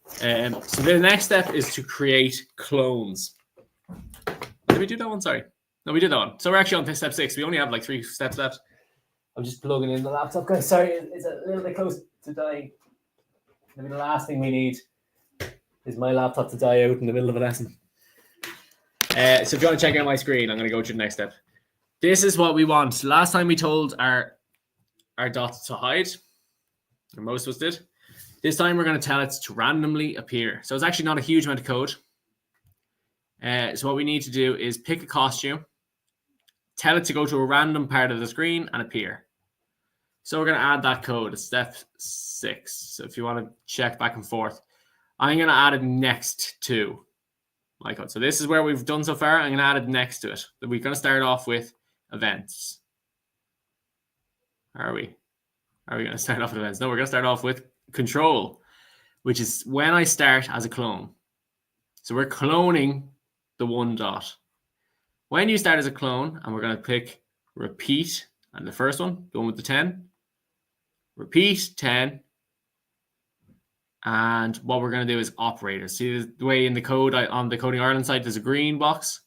So the next step is to create clones. Did we do that one? Sorry. No, we did that one. So we're actually on step 6. We only have like 3 steps left. I'm just plugging in the laptop, guys. Sorry, it's a little bit close to dying. Maybe the last thing we need is my laptop to die out in the middle of a lesson. So if you want to check out my screen, I'm going to go to the next step. This is what we want. Last time we told our dots to hide, or most of us did. This time we're going to tell it to randomly appear. So it's actually not a huge amount of code. So what we need to do is pick a costume, tell it to go to a random part of the screen and appear. So we're going to add that code. It's step 6. So if you want to check back and forth, I'm going to add it next to my code. So this is where we've done so far. I'm going to add it next to it. We're going to start off with events. Are we going to start off with events? No, we're going to start off with control, which is when I start as a clone. So we're cloning the 1 dot. When you start as a clone, and we're going to pick repeat, and the first one, the one with the 10, repeat 10, and what we're going to do is operators. See the way in the code on the Coding Ireland site, there's a green box.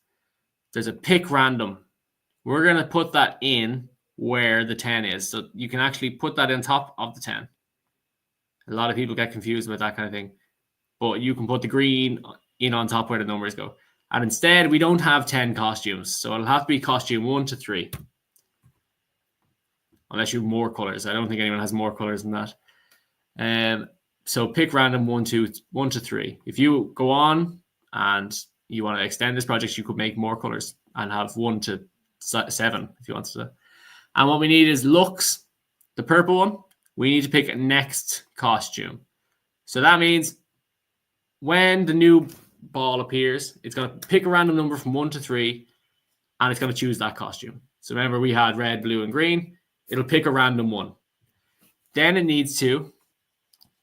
There's a pick random. We're going to put that in where the 10 is. So you can actually put that on top of the 10. A lot of people get confused about that kind of thing. But you can put the green in on top where the numbers go. And instead, we don't have 10 costumes. So it'll have to be costume 1 to 3. Unless you have more colors. I don't think anyone has more colors than that. So pick random 1 to 3. If you go on and you want to extend this project, you could make more colors and have 1 to 7 if you wanted to. And what we need is looks, the purple one. We need to pick a next costume. So that means when the new ball appears, it's going to pick a random number from 1 to 3, and it's going to choose that costume. So remember, we had red, blue, and green. It'll pick a random one. Then it needs to,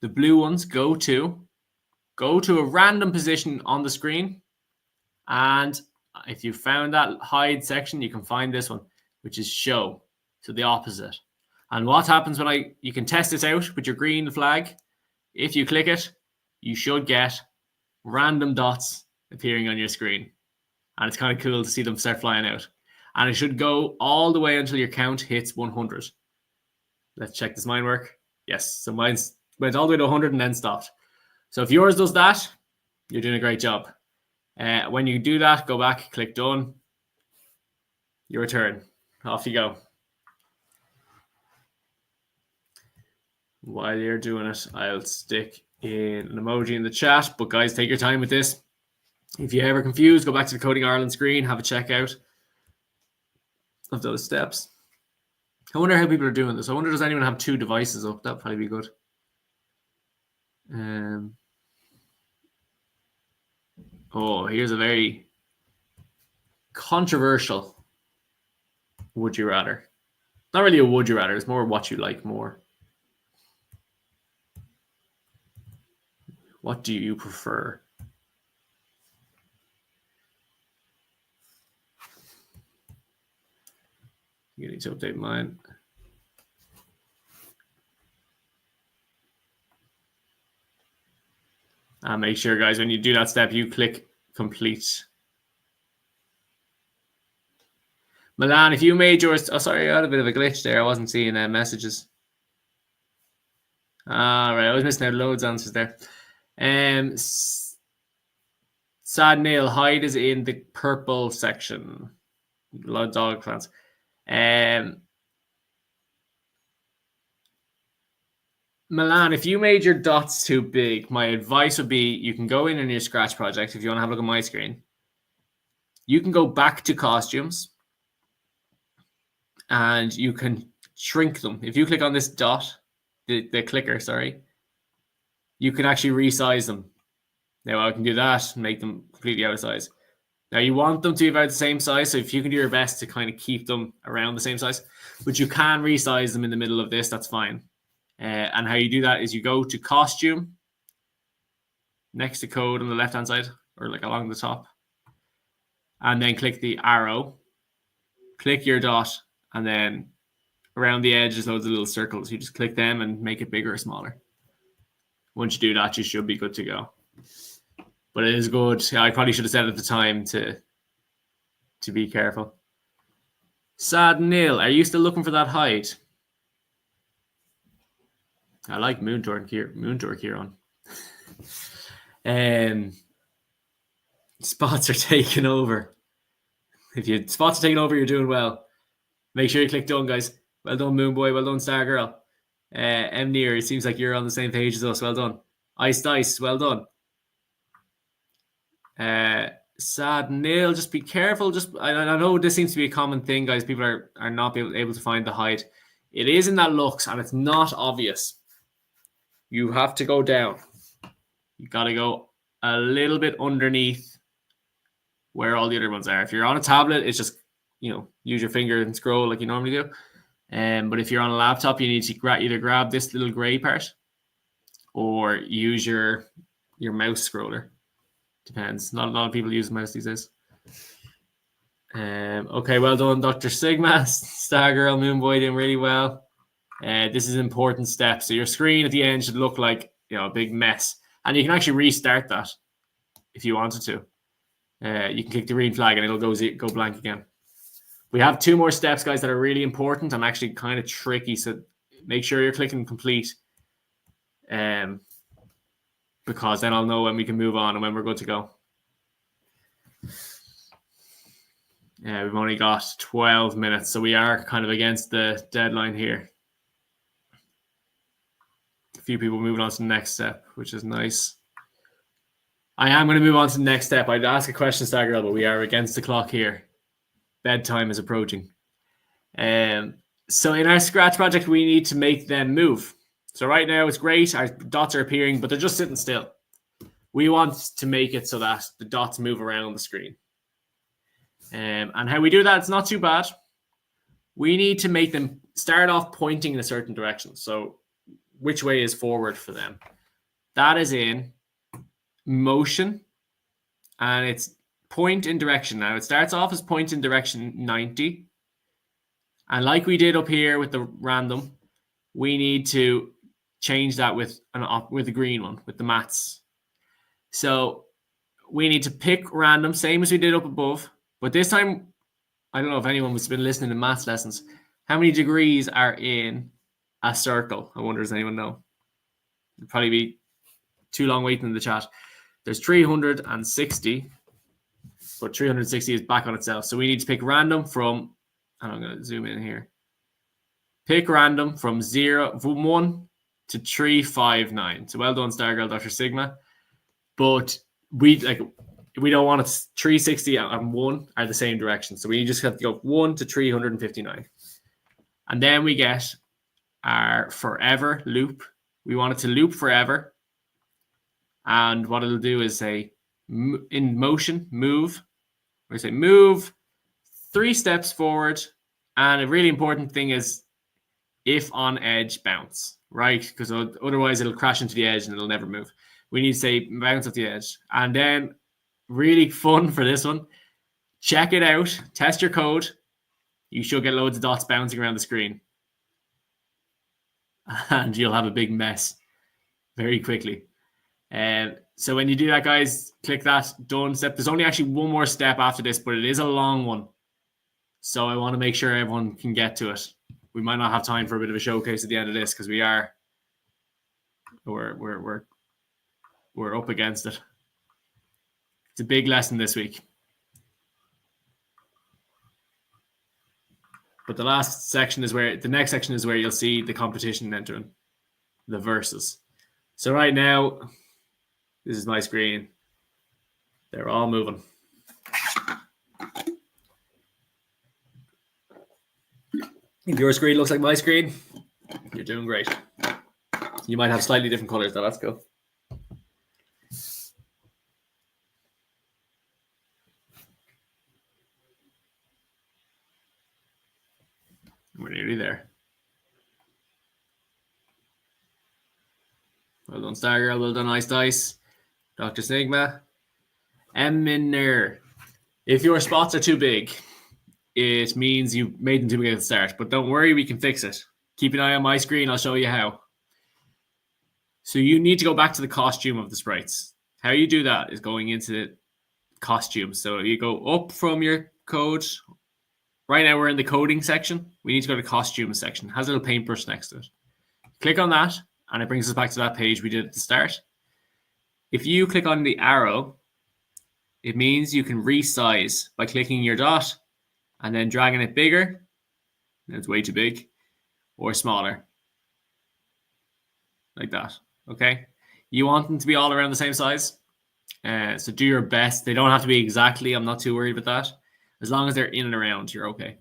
the blue ones go to a random position on the screen. And if you found that hide section, you can find this one, which is show. So the opposite. And what happens when you can test this out with your green flag. If you click it, you should get random dots appearing on your screen. And it's kind of cool to see them start flying out. And it should go all the way until your count hits 100. Let's check this mine work. Yes, so mine's went all the way to 100 and then stopped. So if yours does that, you're doing a great job. When you do that, go back, click done. Your turn. Off you go. While you're doing it, I'll stick in an emoji in the chat. But guys, take your time with this. If you're ever confused, go back to the Coding Ireland screen, have a check out of those steps. I wonder how people are doing this. I wonder, does anyone have 2 devices up? That'd probably be good. Oh, here's a very controversial would you rather. Not really a would you rather. It's more what you like more. What do you prefer? need to update mine. And make sure, guys, when you do that step, you click complete. Milan, if you made yours... Oh, sorry, I had a bit of a glitch there. I wasn't seeing messages. All right, I was missing out loads of answers there. Sad Neil, hide is in the purple section. A lot of dog plants. Milan, if you made your dots too big, my advice would be you can go in your Scratch project if you want to have a look at my screen. You can go back to costumes and you can shrink them. If you click on this dot, the clicker, sorry, you can actually resize them. Now I can do that and make them completely out of size. Now you want them to be about the same size, so if you can do your best to kind of keep them around the same size, but you can resize them in the middle of this, that's fine. And how you do that is you go to costume, next to code on the left-hand side, or like along the top, and then click the arrow, click your dot, and then around the edge there's loads of little circles. You just click them and make it bigger or smaller. Once you do that, you should be good to go. But it is good. I probably should have said at the time to be careful. Sad Neil, are you still looking for that hide? I like Moontork here on. Spots are taking over. If spots are taking over, you're doing well. Make sure you click done, guys. Well done, Moonboy. Well done, Stargirl. Near, it seems like you're on the same page as us. Well done. Ice Dice, well done. Sad Neil, just be careful. I know this seems to be a common thing, guys. People are not able to find the hide. It is in that looks, and it's not obvious. You have to go down. You got to go a little bit underneath where all the other ones are. If you're on a tablet, it's just, use your finger and scroll like you normally do. But if you're on a laptop, you need to either grab this little gray part or use your mouse scroller. Depends. Not a lot of people use the mouse these days. Okay, well done, Dr. Sigma. Stargirl, Moonboy doing really well. This is an important step. So your screen at the end should look like a big mess. And you can actually restart that if you wanted to. You can click the green flag and it'll go blank again. We have 2 more steps, guys, that are really important and actually kind of tricky. So make sure you're clicking complete. Because then I'll know when we can move on and when we're good to go. We've only got 12 minutes, so we are kind of against the deadline here. A few people moving on to the next step, which is nice. I am going to move on to the next step. I'd ask a question, Stargirl, but we are against the clock here. Bedtime is approaching. So in our Scratch project, we need to make them move. So right now it's great. Our dots are appearing, but they're just sitting still. We want to make it so that the dots move around the screen. And how we do that, it's not too bad. We need to make them start off pointing in a certain direction. So which way is forward for them? That is in motion, and it's point in direction. Now it starts off as point in direction 90. And like we did up here with the random, we need to change that with the green one, with the mats. So we need to pick random, same as we did up above. But this time, I don't know if anyone has been listening to maths lessons. How many degrees are in a circle? I wonder, does anyone know? It'd probably be too long waiting in the chat. There's 360, but 360 is back on itself. So we need to pick random from, and I'm going to zoom in here. Pick random from 1 to 359. So well done, Stargirl, Dr. Sigma. But we don't want it. 360 and 1 are the same direction. So we just have to go 1 to 359. And then we get our forever loop. We want it to loop forever. And what it'll do is say in motion, move. We say move 3 steps forward. And a really important thing is if on edge, bounce, right? Because otherwise it'll crash into the edge and it'll never move. We need to say bounce off the edge. And then really fun for this one, check it out, test your code. you should get loads of dots bouncing around the screen. And you'll have a big mess very quickly. So when you do that, guys, click that done step. There's only actually one more step after this, but it is a long one. So I want to make sure everyone can get to it. We might not have time for a bit of a showcase at the end of this because we're up against it. It's a big lesson this week. But the next section is where you'll see the competition entering, the verses. So right now, this is my screen. They're all moving. If your screen looks like my screen, you're doing great. You might have slightly different colors though. Let's go. We're nearly there. Well done, Stargirl. Well done, Ice Dice. Dr. Sigma. Eminer. If your spots are too big, it means you made them too big at the start. But don't worry, we can fix it. Keep an eye on my screen. I'll show you how. So you need to go back to the costume of the sprites. How you do that is going into the costume. So you go up from your code. Right now we're in the coding section. We need to go to costume section. It has a little paintbrush next to it. Click on that, and it brings us back to that page we did at the start. If you click on the arrow, it means you can resize by clicking your dot and then dragging it bigger. It's way too big. Or smaller. Like that. Okay? You want them to be all around the same size. So do your best. They don't have to be exactly. I'm not too worried about that. As long as they're in and around, you're okay.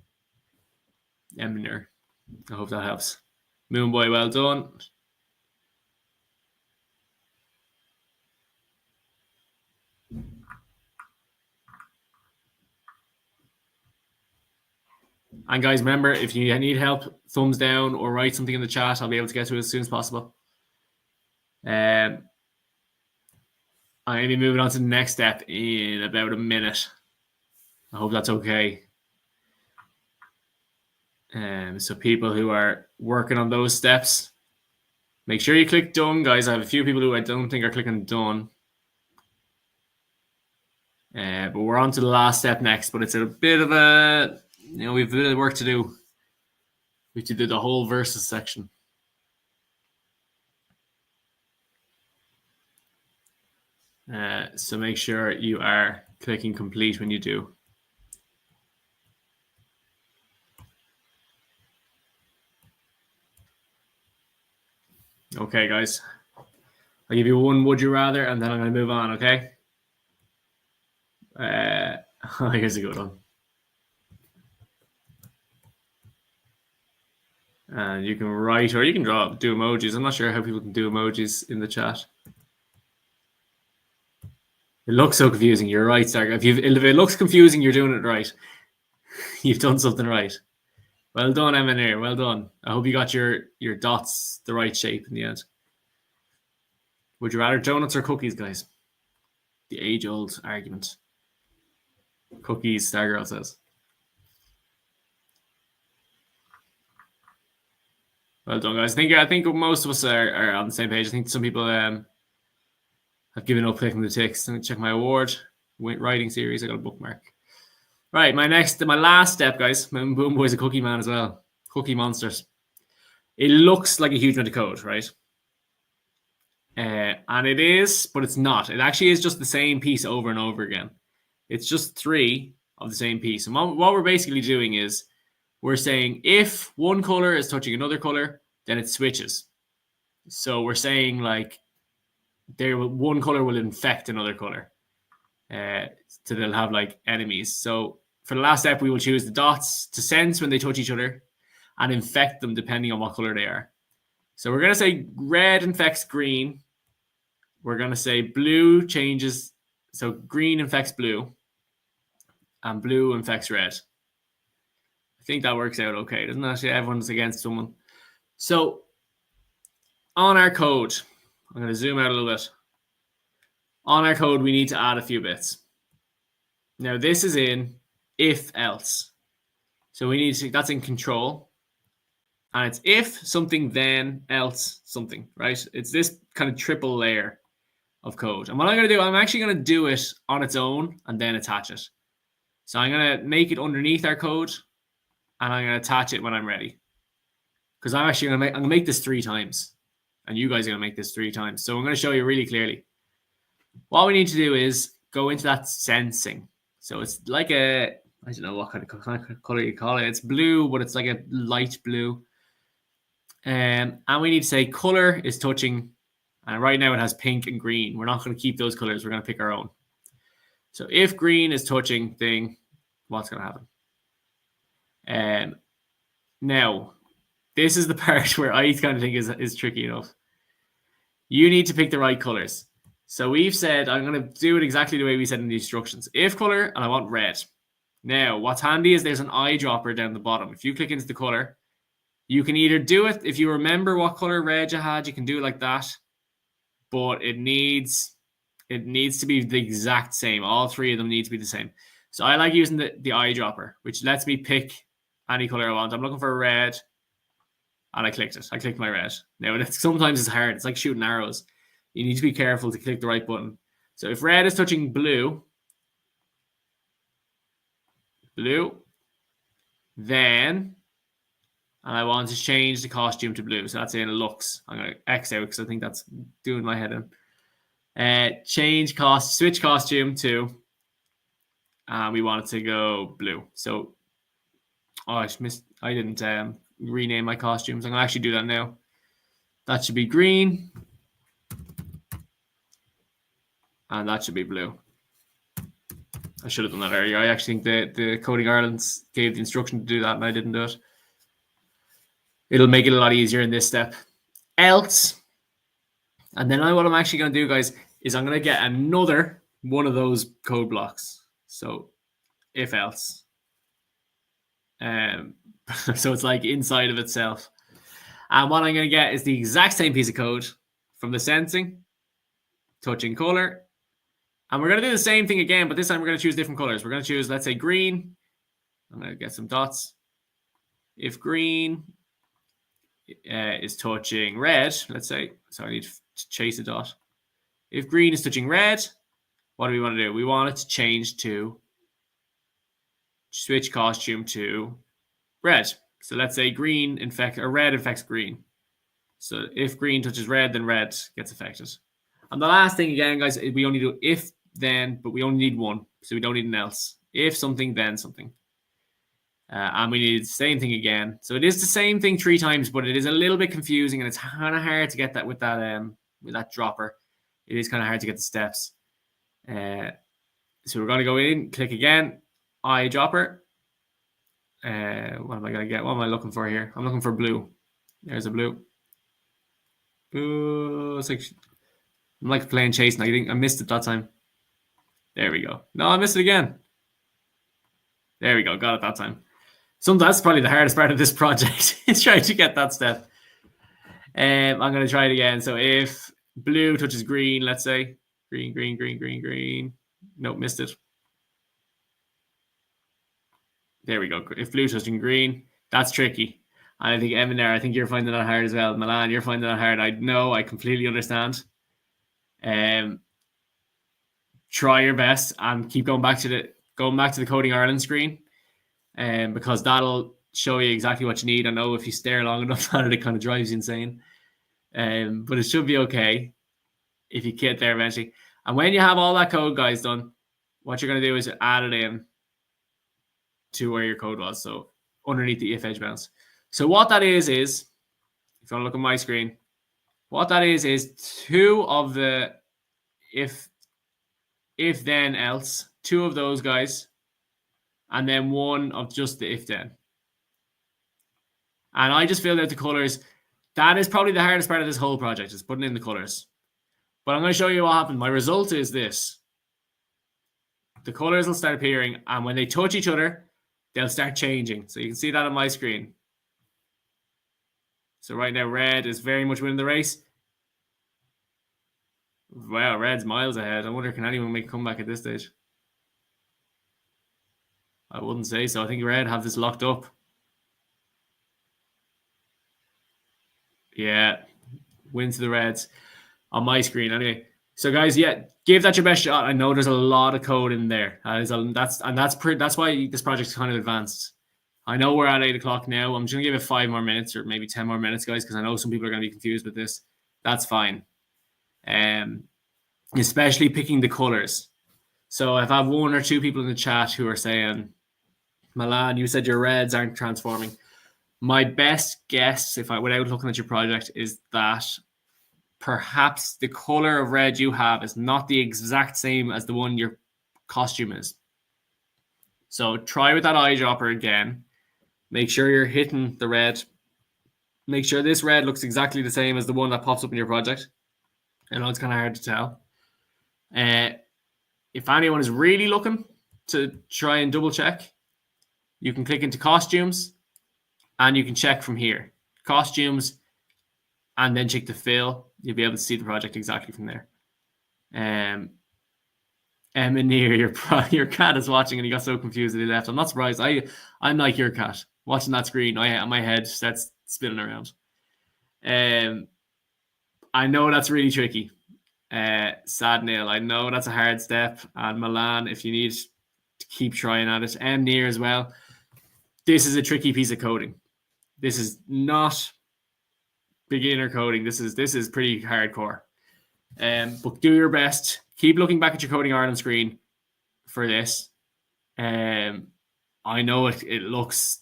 Eminer. I hope that helps. Moonboy, well done. And guys, remember, if you need help, thumbs down or write something in the chat. I'll be able to get to it as soon as possible. I'm going to be moving on to the next step in about a minute. I hope that's okay. So people who are working on those steps, make sure you click done, guys. I have a few people who I don't think are clicking done. But we're on to the last step next, but it's a bit of a, we have a bit of work to do. We have to do the whole verses section. So make sure you are clicking complete when you do. Okay, guys. I'll give you one would you rather, and then I'm going to move on, okay? Here's a good one. And you can write, or you can do emojis. I'm not sure how people can do emojis in the chat. It looks so confusing. You're right, Stark. If it looks confusing, you're doing it right. You've done something right. Well done, Eminer. Well done. I hope you got your dots the right shape in the end. Would you rather donuts or cookies, guys? The age-old argument. Cookies, Stargirl says. Well done, guys. I think most of us are on the same page. I think some people have given up clicking the ticks. Let me check my award. Writing series. I got a bookmark. Right, my last step, guys. Boom Boy's a cookie man as well. Cookie monsters. It looks like a huge amount of code, right? And it is, but it's not. It actually is just the same piece over and over again. It's just 3 of the same piece. And what we're basically doing is we're saying if one color is touching another color, then it switches. So we're saying like one color will infect another color. So they'll have like enemies. So for the last step, we will choose the dots to sense when they touch each other and infect them depending on what color they are. So we're going to say red infects green. We're going to say blue changes. So green infects blue and blue infects red. I think that works out okay, doesn't it? Everyone's against someone. So on our code, I'm going to zoom out a little bit. On our code, we need to add a few bits. Now, this is in if else. So we need to, that's in control. And it's if something, then else something, right? It's this kind of triple layer of code. And what I'm going to do, I'm actually going to do it on its own and then attach it. So I'm going to make it underneath our code and I'm going to attach it when I'm ready. Because I'm actually going to make this 3 times. And you guys are going to make this 3 times. So I'm going to show you really clearly. What we need to do is go into that sensing. So it's like I don't know what kind of color you call it. It's blue, but it's like a light blue. And we need to say color is touching. And right now it has pink and green. We're not going to keep those colors. We're going to pick our own. So if green is touching thing, what's going to happen? Now, this is the part where I kind of think is tricky enough. You need to pick the right colors. So we've said, I'm going to do it exactly the way we said in the instructions. If color, and I want red. Now, what's handy is there's an eyedropper down the bottom. If you click into the color, you can either do it, if you remember what color red you had, you can do it like that. But it needs to be the exact same. All 3 of them need to be the same. So I like using the eyedropper, which lets me pick any color I want. I'm looking for a red, and I clicked it. I clicked my red. Now, sometimes it's hard. It's like shooting arrows. You need to be careful to click the right button. So if red is touching blue, then, and I want to change the costume to blue. So that's in looks. I'm going to X out because I think that's doing my head in. Switch costume to, we want it to go blue. So, I didn't rename my costumes. I'm going to actually do that now. That should be green. And that should be blue. I should have done that earlier. I actually think the Coding Ireland gave the instruction to do that, and I didn't do it. It'll make it a lot easier in this step. Else, and then what I'm actually going to do, guys, is I'm going to get another one of those code blocks. So, if else. So it's like inside of itself. And what I'm going to get is the exact same piece of code from the sensing, touching color. And we're going to do the same thing again, but this time we're going to choose different colors. We're going to choose, let's say, green. I'm going to get some dots. If green is touching red, let's say, so I need to chase a dot. If green is touching red, what do we want to do? We want it to change to switch costume to red. So let's say red infects green. So if green touches red, then red gets affected. And the last thing again, guys, we only do if, then, but we only need one. So we don't need an else. If something, then something. And we need the same thing again. So it is the same thing 3 times, but it is a little bit confusing, and it's kind of hard to get that with that dropper. It is kind of hard to get the steps. So we're going to go in, click again, eyedropper. What am I going to get? What am I looking for here? I'm looking for blue. There's a blue. Ooh, it's like I'm like playing chasing. I think I missed it that time. There we go. No, I missed it again. There we go. Got it that time. That's probably the hardest part of this project is trying to get that step. I'm going to try it again. So if blue touches green, let's say green. Nope, missed it. There we go. If blue touching green, that's tricky. And I think Evan there, I think you're finding that hard as well. Milan, you're finding that hard. I know, I completely understand. Try your best and keep going back to the Coding Ireland screen. Because that'll show you exactly what you need. I know if you stare long enough at it, it kind of drives you insane. But it should be okay if you get there eventually. And when you have all that code, guys, done, what you're going to do is add it in to where your code was. So underneath the if edge bounds. So what that is if you want to look at my screen, what that is 2 of the if then else, 2 of those guys, and then 1 of just the if then. And I just filled out the colors. That is probably the hardest part of this whole project, is putting in the colors. But I'm going to show you what happened. My result is this. The colors will start appearing, and when they touch each other, they'll start changing. So you can see that on my screen. So right now, red is very much winning the race. Wow, red's miles ahead. I wonder, can anyone make a comeback at this stage? I wouldn't say so. I think red have this locked up. Yeah, win to the Reds on my screen anyway. So guys, yeah, give that your best shot. I know there's a lot of code in there. That's why this project's kind of advanced. I know we're at 8 o'clock now. I'm just gonna give it 5 more minutes or maybe 10 more minutes, guys, because I know some people are gonna be confused with this. That's fine. Especially picking the colors. So if I have 1 or 2 people in the chat who are saying, Milan, you said your reds aren't transforming. My best guess, without looking at your project, is that perhaps the color of red you have is not the exact same as the one your costume is. So try with that eyedropper again. Make sure you're hitting the red. Make sure this red looks exactly the same as the one that pops up in your project. I know it's kind of hard to tell. If anyone is really looking to try and double check, you can click into costumes and you can check from here. Costumes and then check the fill. You'll be able to see the project exactly from there. Near your cat is watching and he got so confused that he left. I'm not surprised. I'm like your cat watching that screen. My head starts spinning around. I know that's really tricky. Sad Neil, I know that's a hard step. And Milan, if you need to keep trying at it, and Near as well. This is a tricky piece of coding. This is not beginner coding. This is pretty hardcore. But do your best. Keep looking back at your Coding Ireland screen for this. I know it looks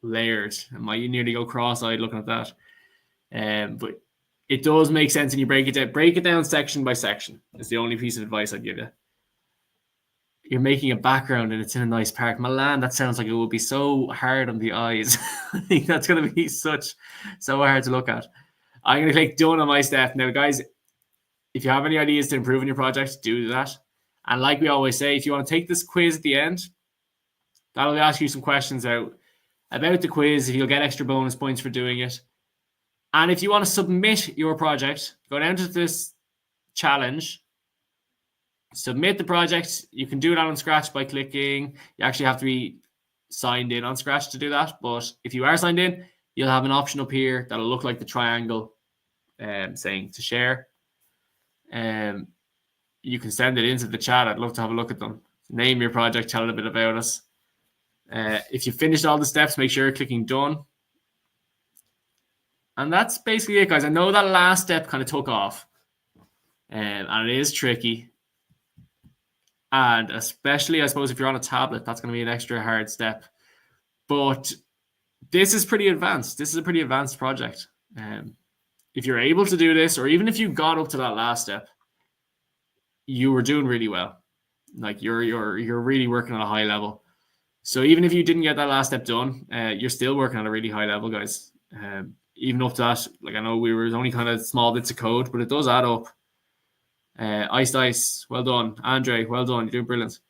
layered. I might nearly go cross-eyed looking at that. But it does make sense when you break it down. Break it down section by section. It's the only piece of advice I'd give you. You're making a background and it's in a nice park. Milan, that sounds like it would be so hard on the eyes. I think that's going to be so hard to look at. I'm going to click done on my step. Now, guys, if you have any ideas to improve on your project, do that. And like we always say, if you want to take this quiz at the end, that'll ask you some questions out about the quiz. If you'll get extra bonus points for doing it. And if you want to submit your project, go down to this challenge, submit the project. You can do it on Scratch by clicking. You actually have to be signed in on Scratch to do that. But if you are signed in, you'll have an option up here that'll look like the triangle saying to share. You can send it into the chat. I'd love to have a look at them. Name your project, tell it a bit about us. If you finished all the steps, make sure you're clicking done. And that's basically it, guys. I know that last step kind of took off. And it is tricky. And especially, I suppose, if you're on a tablet, that's going to be an extra hard step. But this is pretty advanced. This is a pretty advanced project. If you're able to do this, or even if you got up to that last step, you were doing really well. Like you're really working on a high level. So even if you didn't get that last step done, you're still working on a really high level, guys. Even up to that, like I know we were only kind of small bits of code, but it does add up. Ice Dice, well done. Andre, well done. You're doing brilliant.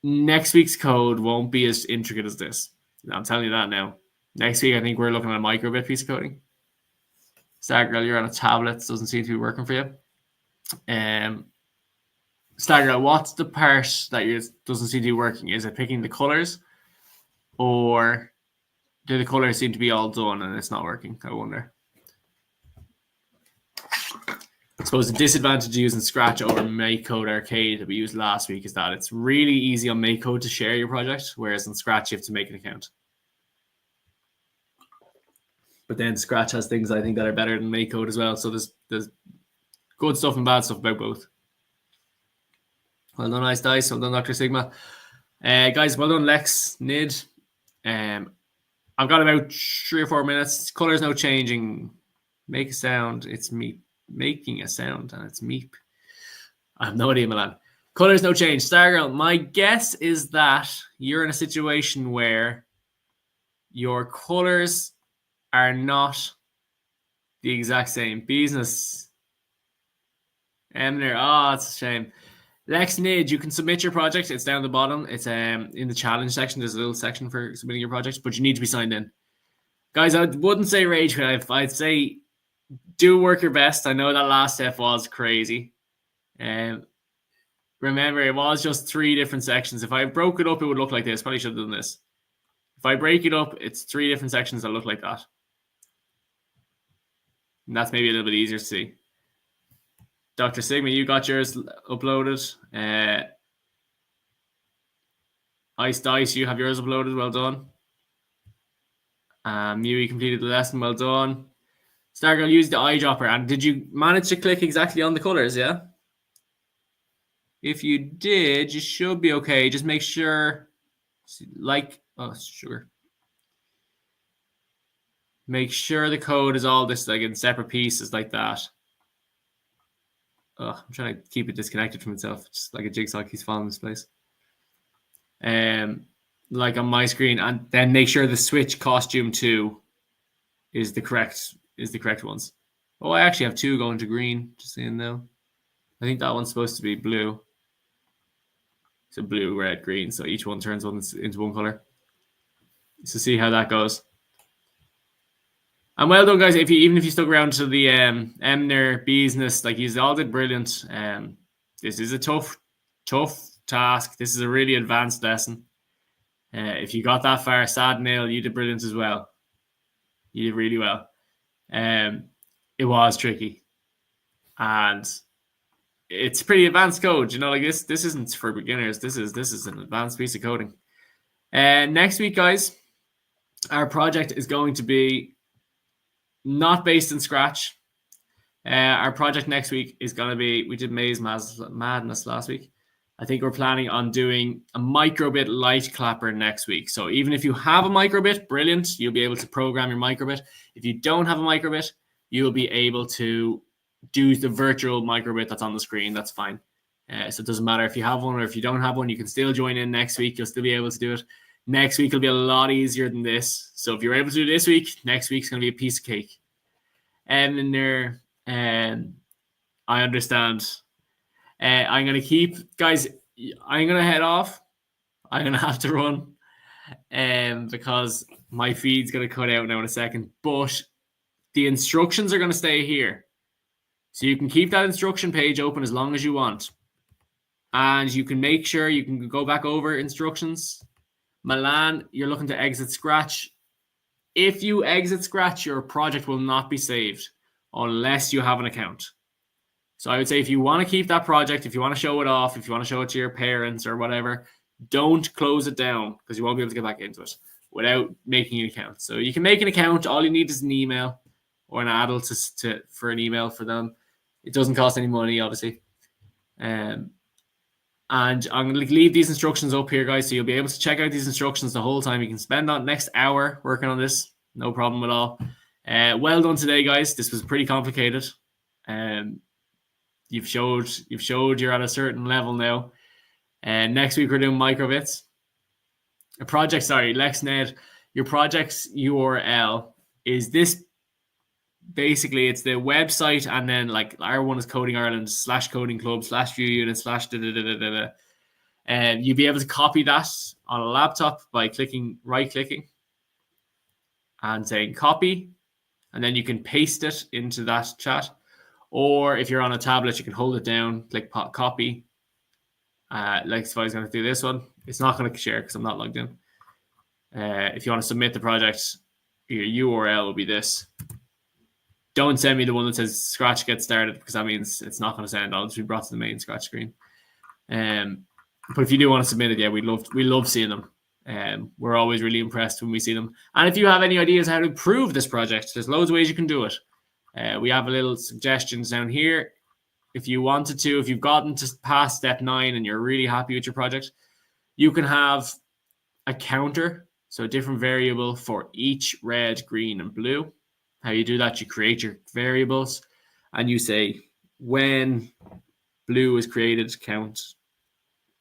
Next week's code won't be as intricate as this. I'm telling you that now. Next week, I think we're looking at a microbit piece of coding. Stargirl, you're on a tablet. Doesn't seem to be working for you. Stargirl, what's the part that doesn't seem to be working? Is it picking the colors? Or do the colors seem to be all done and it's not working? I wonder. I suppose the disadvantage of using Scratch over MakeCode Arcade that we used last week is that it's really easy on MakeCode to share your project, whereas in Scratch you have to make an account. But then Scratch has things I think that are better than MakeCode as well. So there's good stuff and bad stuff about both. Well done, Ice Dice. Well done, Dr. Sigma. Guys, well done, Lex, Nid. I've got about 3 or 4 minutes. Color's now changing. Make a sound. It's me making a sound, and it's meep. I have no idea, Milan. Color's no change. Stargirl, my guess is that you're in a situation where your colors are not the exact same. Business. Oh, that's a shame. Lex Nid, you can submit your project. It's down the bottom. It's in the challenge section. There's a little section for submitting your project, but you need to be signed in. Guys, I wouldn't say rage quit. I'd say do work your best. I know that last step was crazy. Remember, it was just 3 different sections. If I broke it up, it would look like this. Probably should have done this. If I break it up, it's 3 different sections that look like that. And that's maybe a little bit easier to see. Dr. Sigma, you got yours uploaded. Ice Dice, you have yours uploaded. Well done. Mew, completed the lesson. Well done. Stargirl used the eyedropper. And did you manage to click exactly on the colors? Yeah. If you did, you should be okay. Just make sure, sugar. Make sure the code is all this like in separate pieces like that. I'm trying to keep it disconnected from itself, just like a jigsaw keeps falling in this place. Like on my screen, and then make sure the switch costume 2 is the correct ones. Oh, I actually have 2 going to green. Just saying now. I think that one's supposed to be blue. So blue, red, green. So each one turns one into one color. So see how that goes. And well done, guys. Even if you stuck around to the Emner business, like you all did brilliant. This is a tough task. This is a really advanced lesson. If you got that far, sad nail, you did brilliant as well. You did really well. It was tricky, and it's pretty advanced code. You know, like this isn't for beginners. This is an advanced piece of coding. Next week, guys, our project is going to be not based in Scratch. Our project next week is going to be, we did Maze Madness last week. I think we're planning on doing a microbit light clapper next week. So even if you have a microbit, brilliant, you'll be able to program your microbit. If you don't have a microbit, you'll be able to do the virtual microbit that's on the screen. That's fine. So it doesn't matter if you have one or if you don't have one, you can still join in next week. You'll still be able to do it. Next week will be a lot easier than this. So if you're able to do this week, next week's going to be a piece of cake. And in there, I understand. I'm going to keep, guys, I'm going to head off. I'm going to have to run because my feed's going to cut out now in a second. But the instructions are going to stay here. So you can keep that instruction page open as long as you want. And you can make sure you can go back over instructions. Milan, you're looking to exit Scratch. If you exit Scratch, your project will not be saved unless you have an account. So I would say if you want to keep that project, if you want to show it off, if you want to show it to your parents or whatever, don't close it down because you won't be able to get back into it without making an account. So you can make an account. All you need is an email or an adult for an email for them. It doesn't cost any money, obviously. And I'm going to leave these instructions up here, guys, so you'll be able to check out these instructions the whole time. You can spend that next hour working on this. No problem at all. Well done today, guys. This was pretty complicated. You've showed you're at a certain level now. And next week we're doing microbits. LexNet. Your project's URL is this. Basically, it's the website, and then like our one is Coding Ireland /Coding Club /View Unit /. And you'll be able to copy that on a laptop by right clicking and saying copy, and then you can paste it into that chat. Or if you're on a tablet, you can hold it down, click copy. Like if I was going to do this one, it's not going to share because I'm not logged in. If you want to submit the project, your URL will be this. Don't send me the one that says Scratch get started because that means it's not going to send. I'll just be brought to the main Scratch screen. But if you do want to submit it, yeah, we love seeing them. We're always really impressed when we see them. And if you have any ideas how to improve this project, there's loads of ways you can do it. We have a little suggestions down here. If you wanted to, if you've gotten to past step 9 and you're really happy with your project, you can have a counter, so a different variable for each red, green, and blue. How you do that, you create your variables and you say when blue is created, count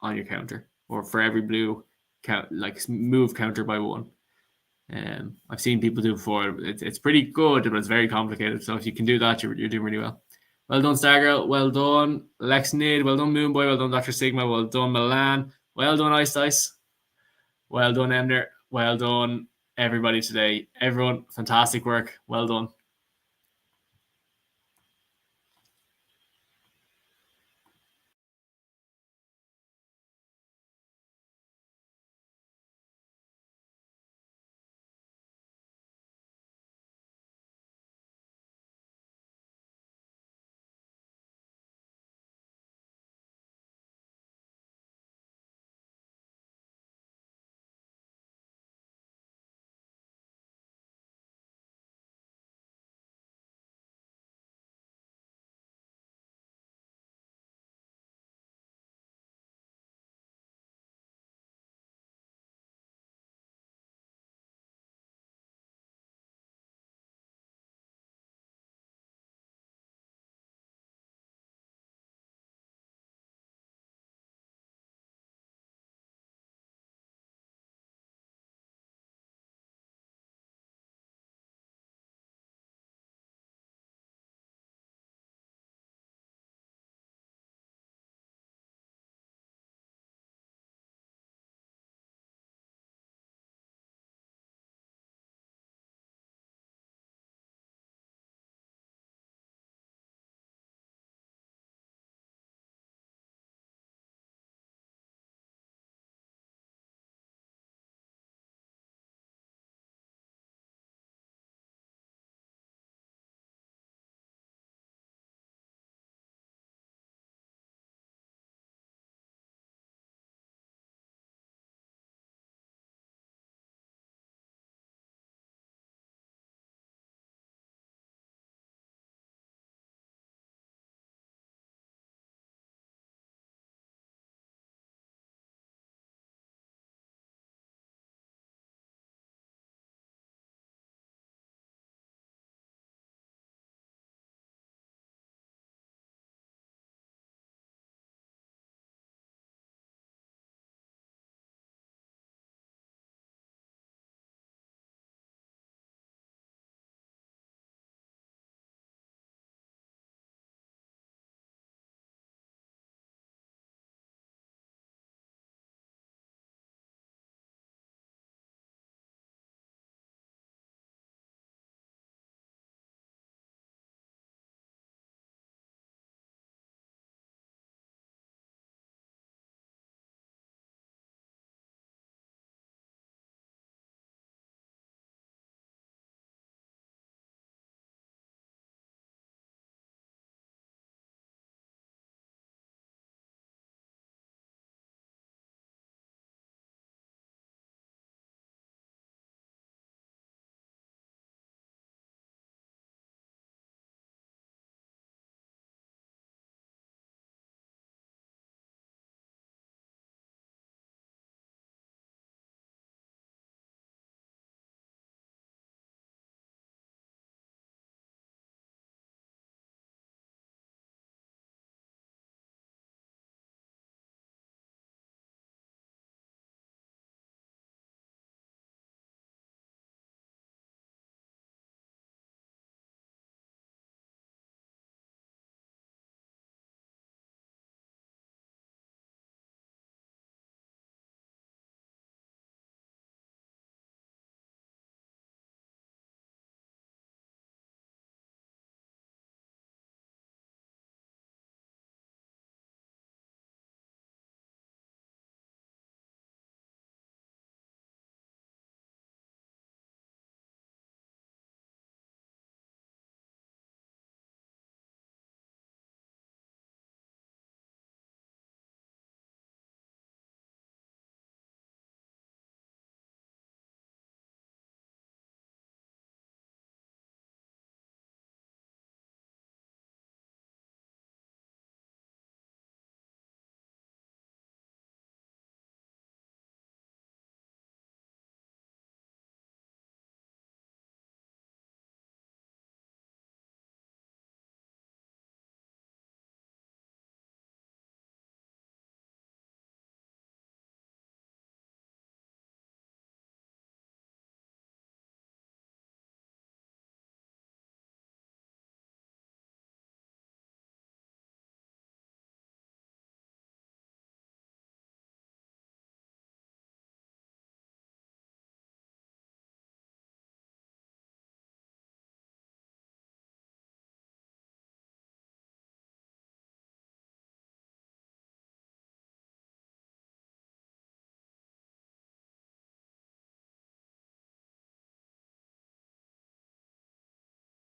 on your counter, or for every blue, count, like move counter by 1. I've seen people do it before. It's pretty good, but it's very complicated. So if you can do that, you're doing really well. Well done, Stargirl. Well done, Lex Nid. Well done, Moonboy. Well done, Dr. Sigma. Well done, Milan. Well done, Ice Dice. Well done, Emner. Well done, everybody today. Everyone, fantastic work. Well done.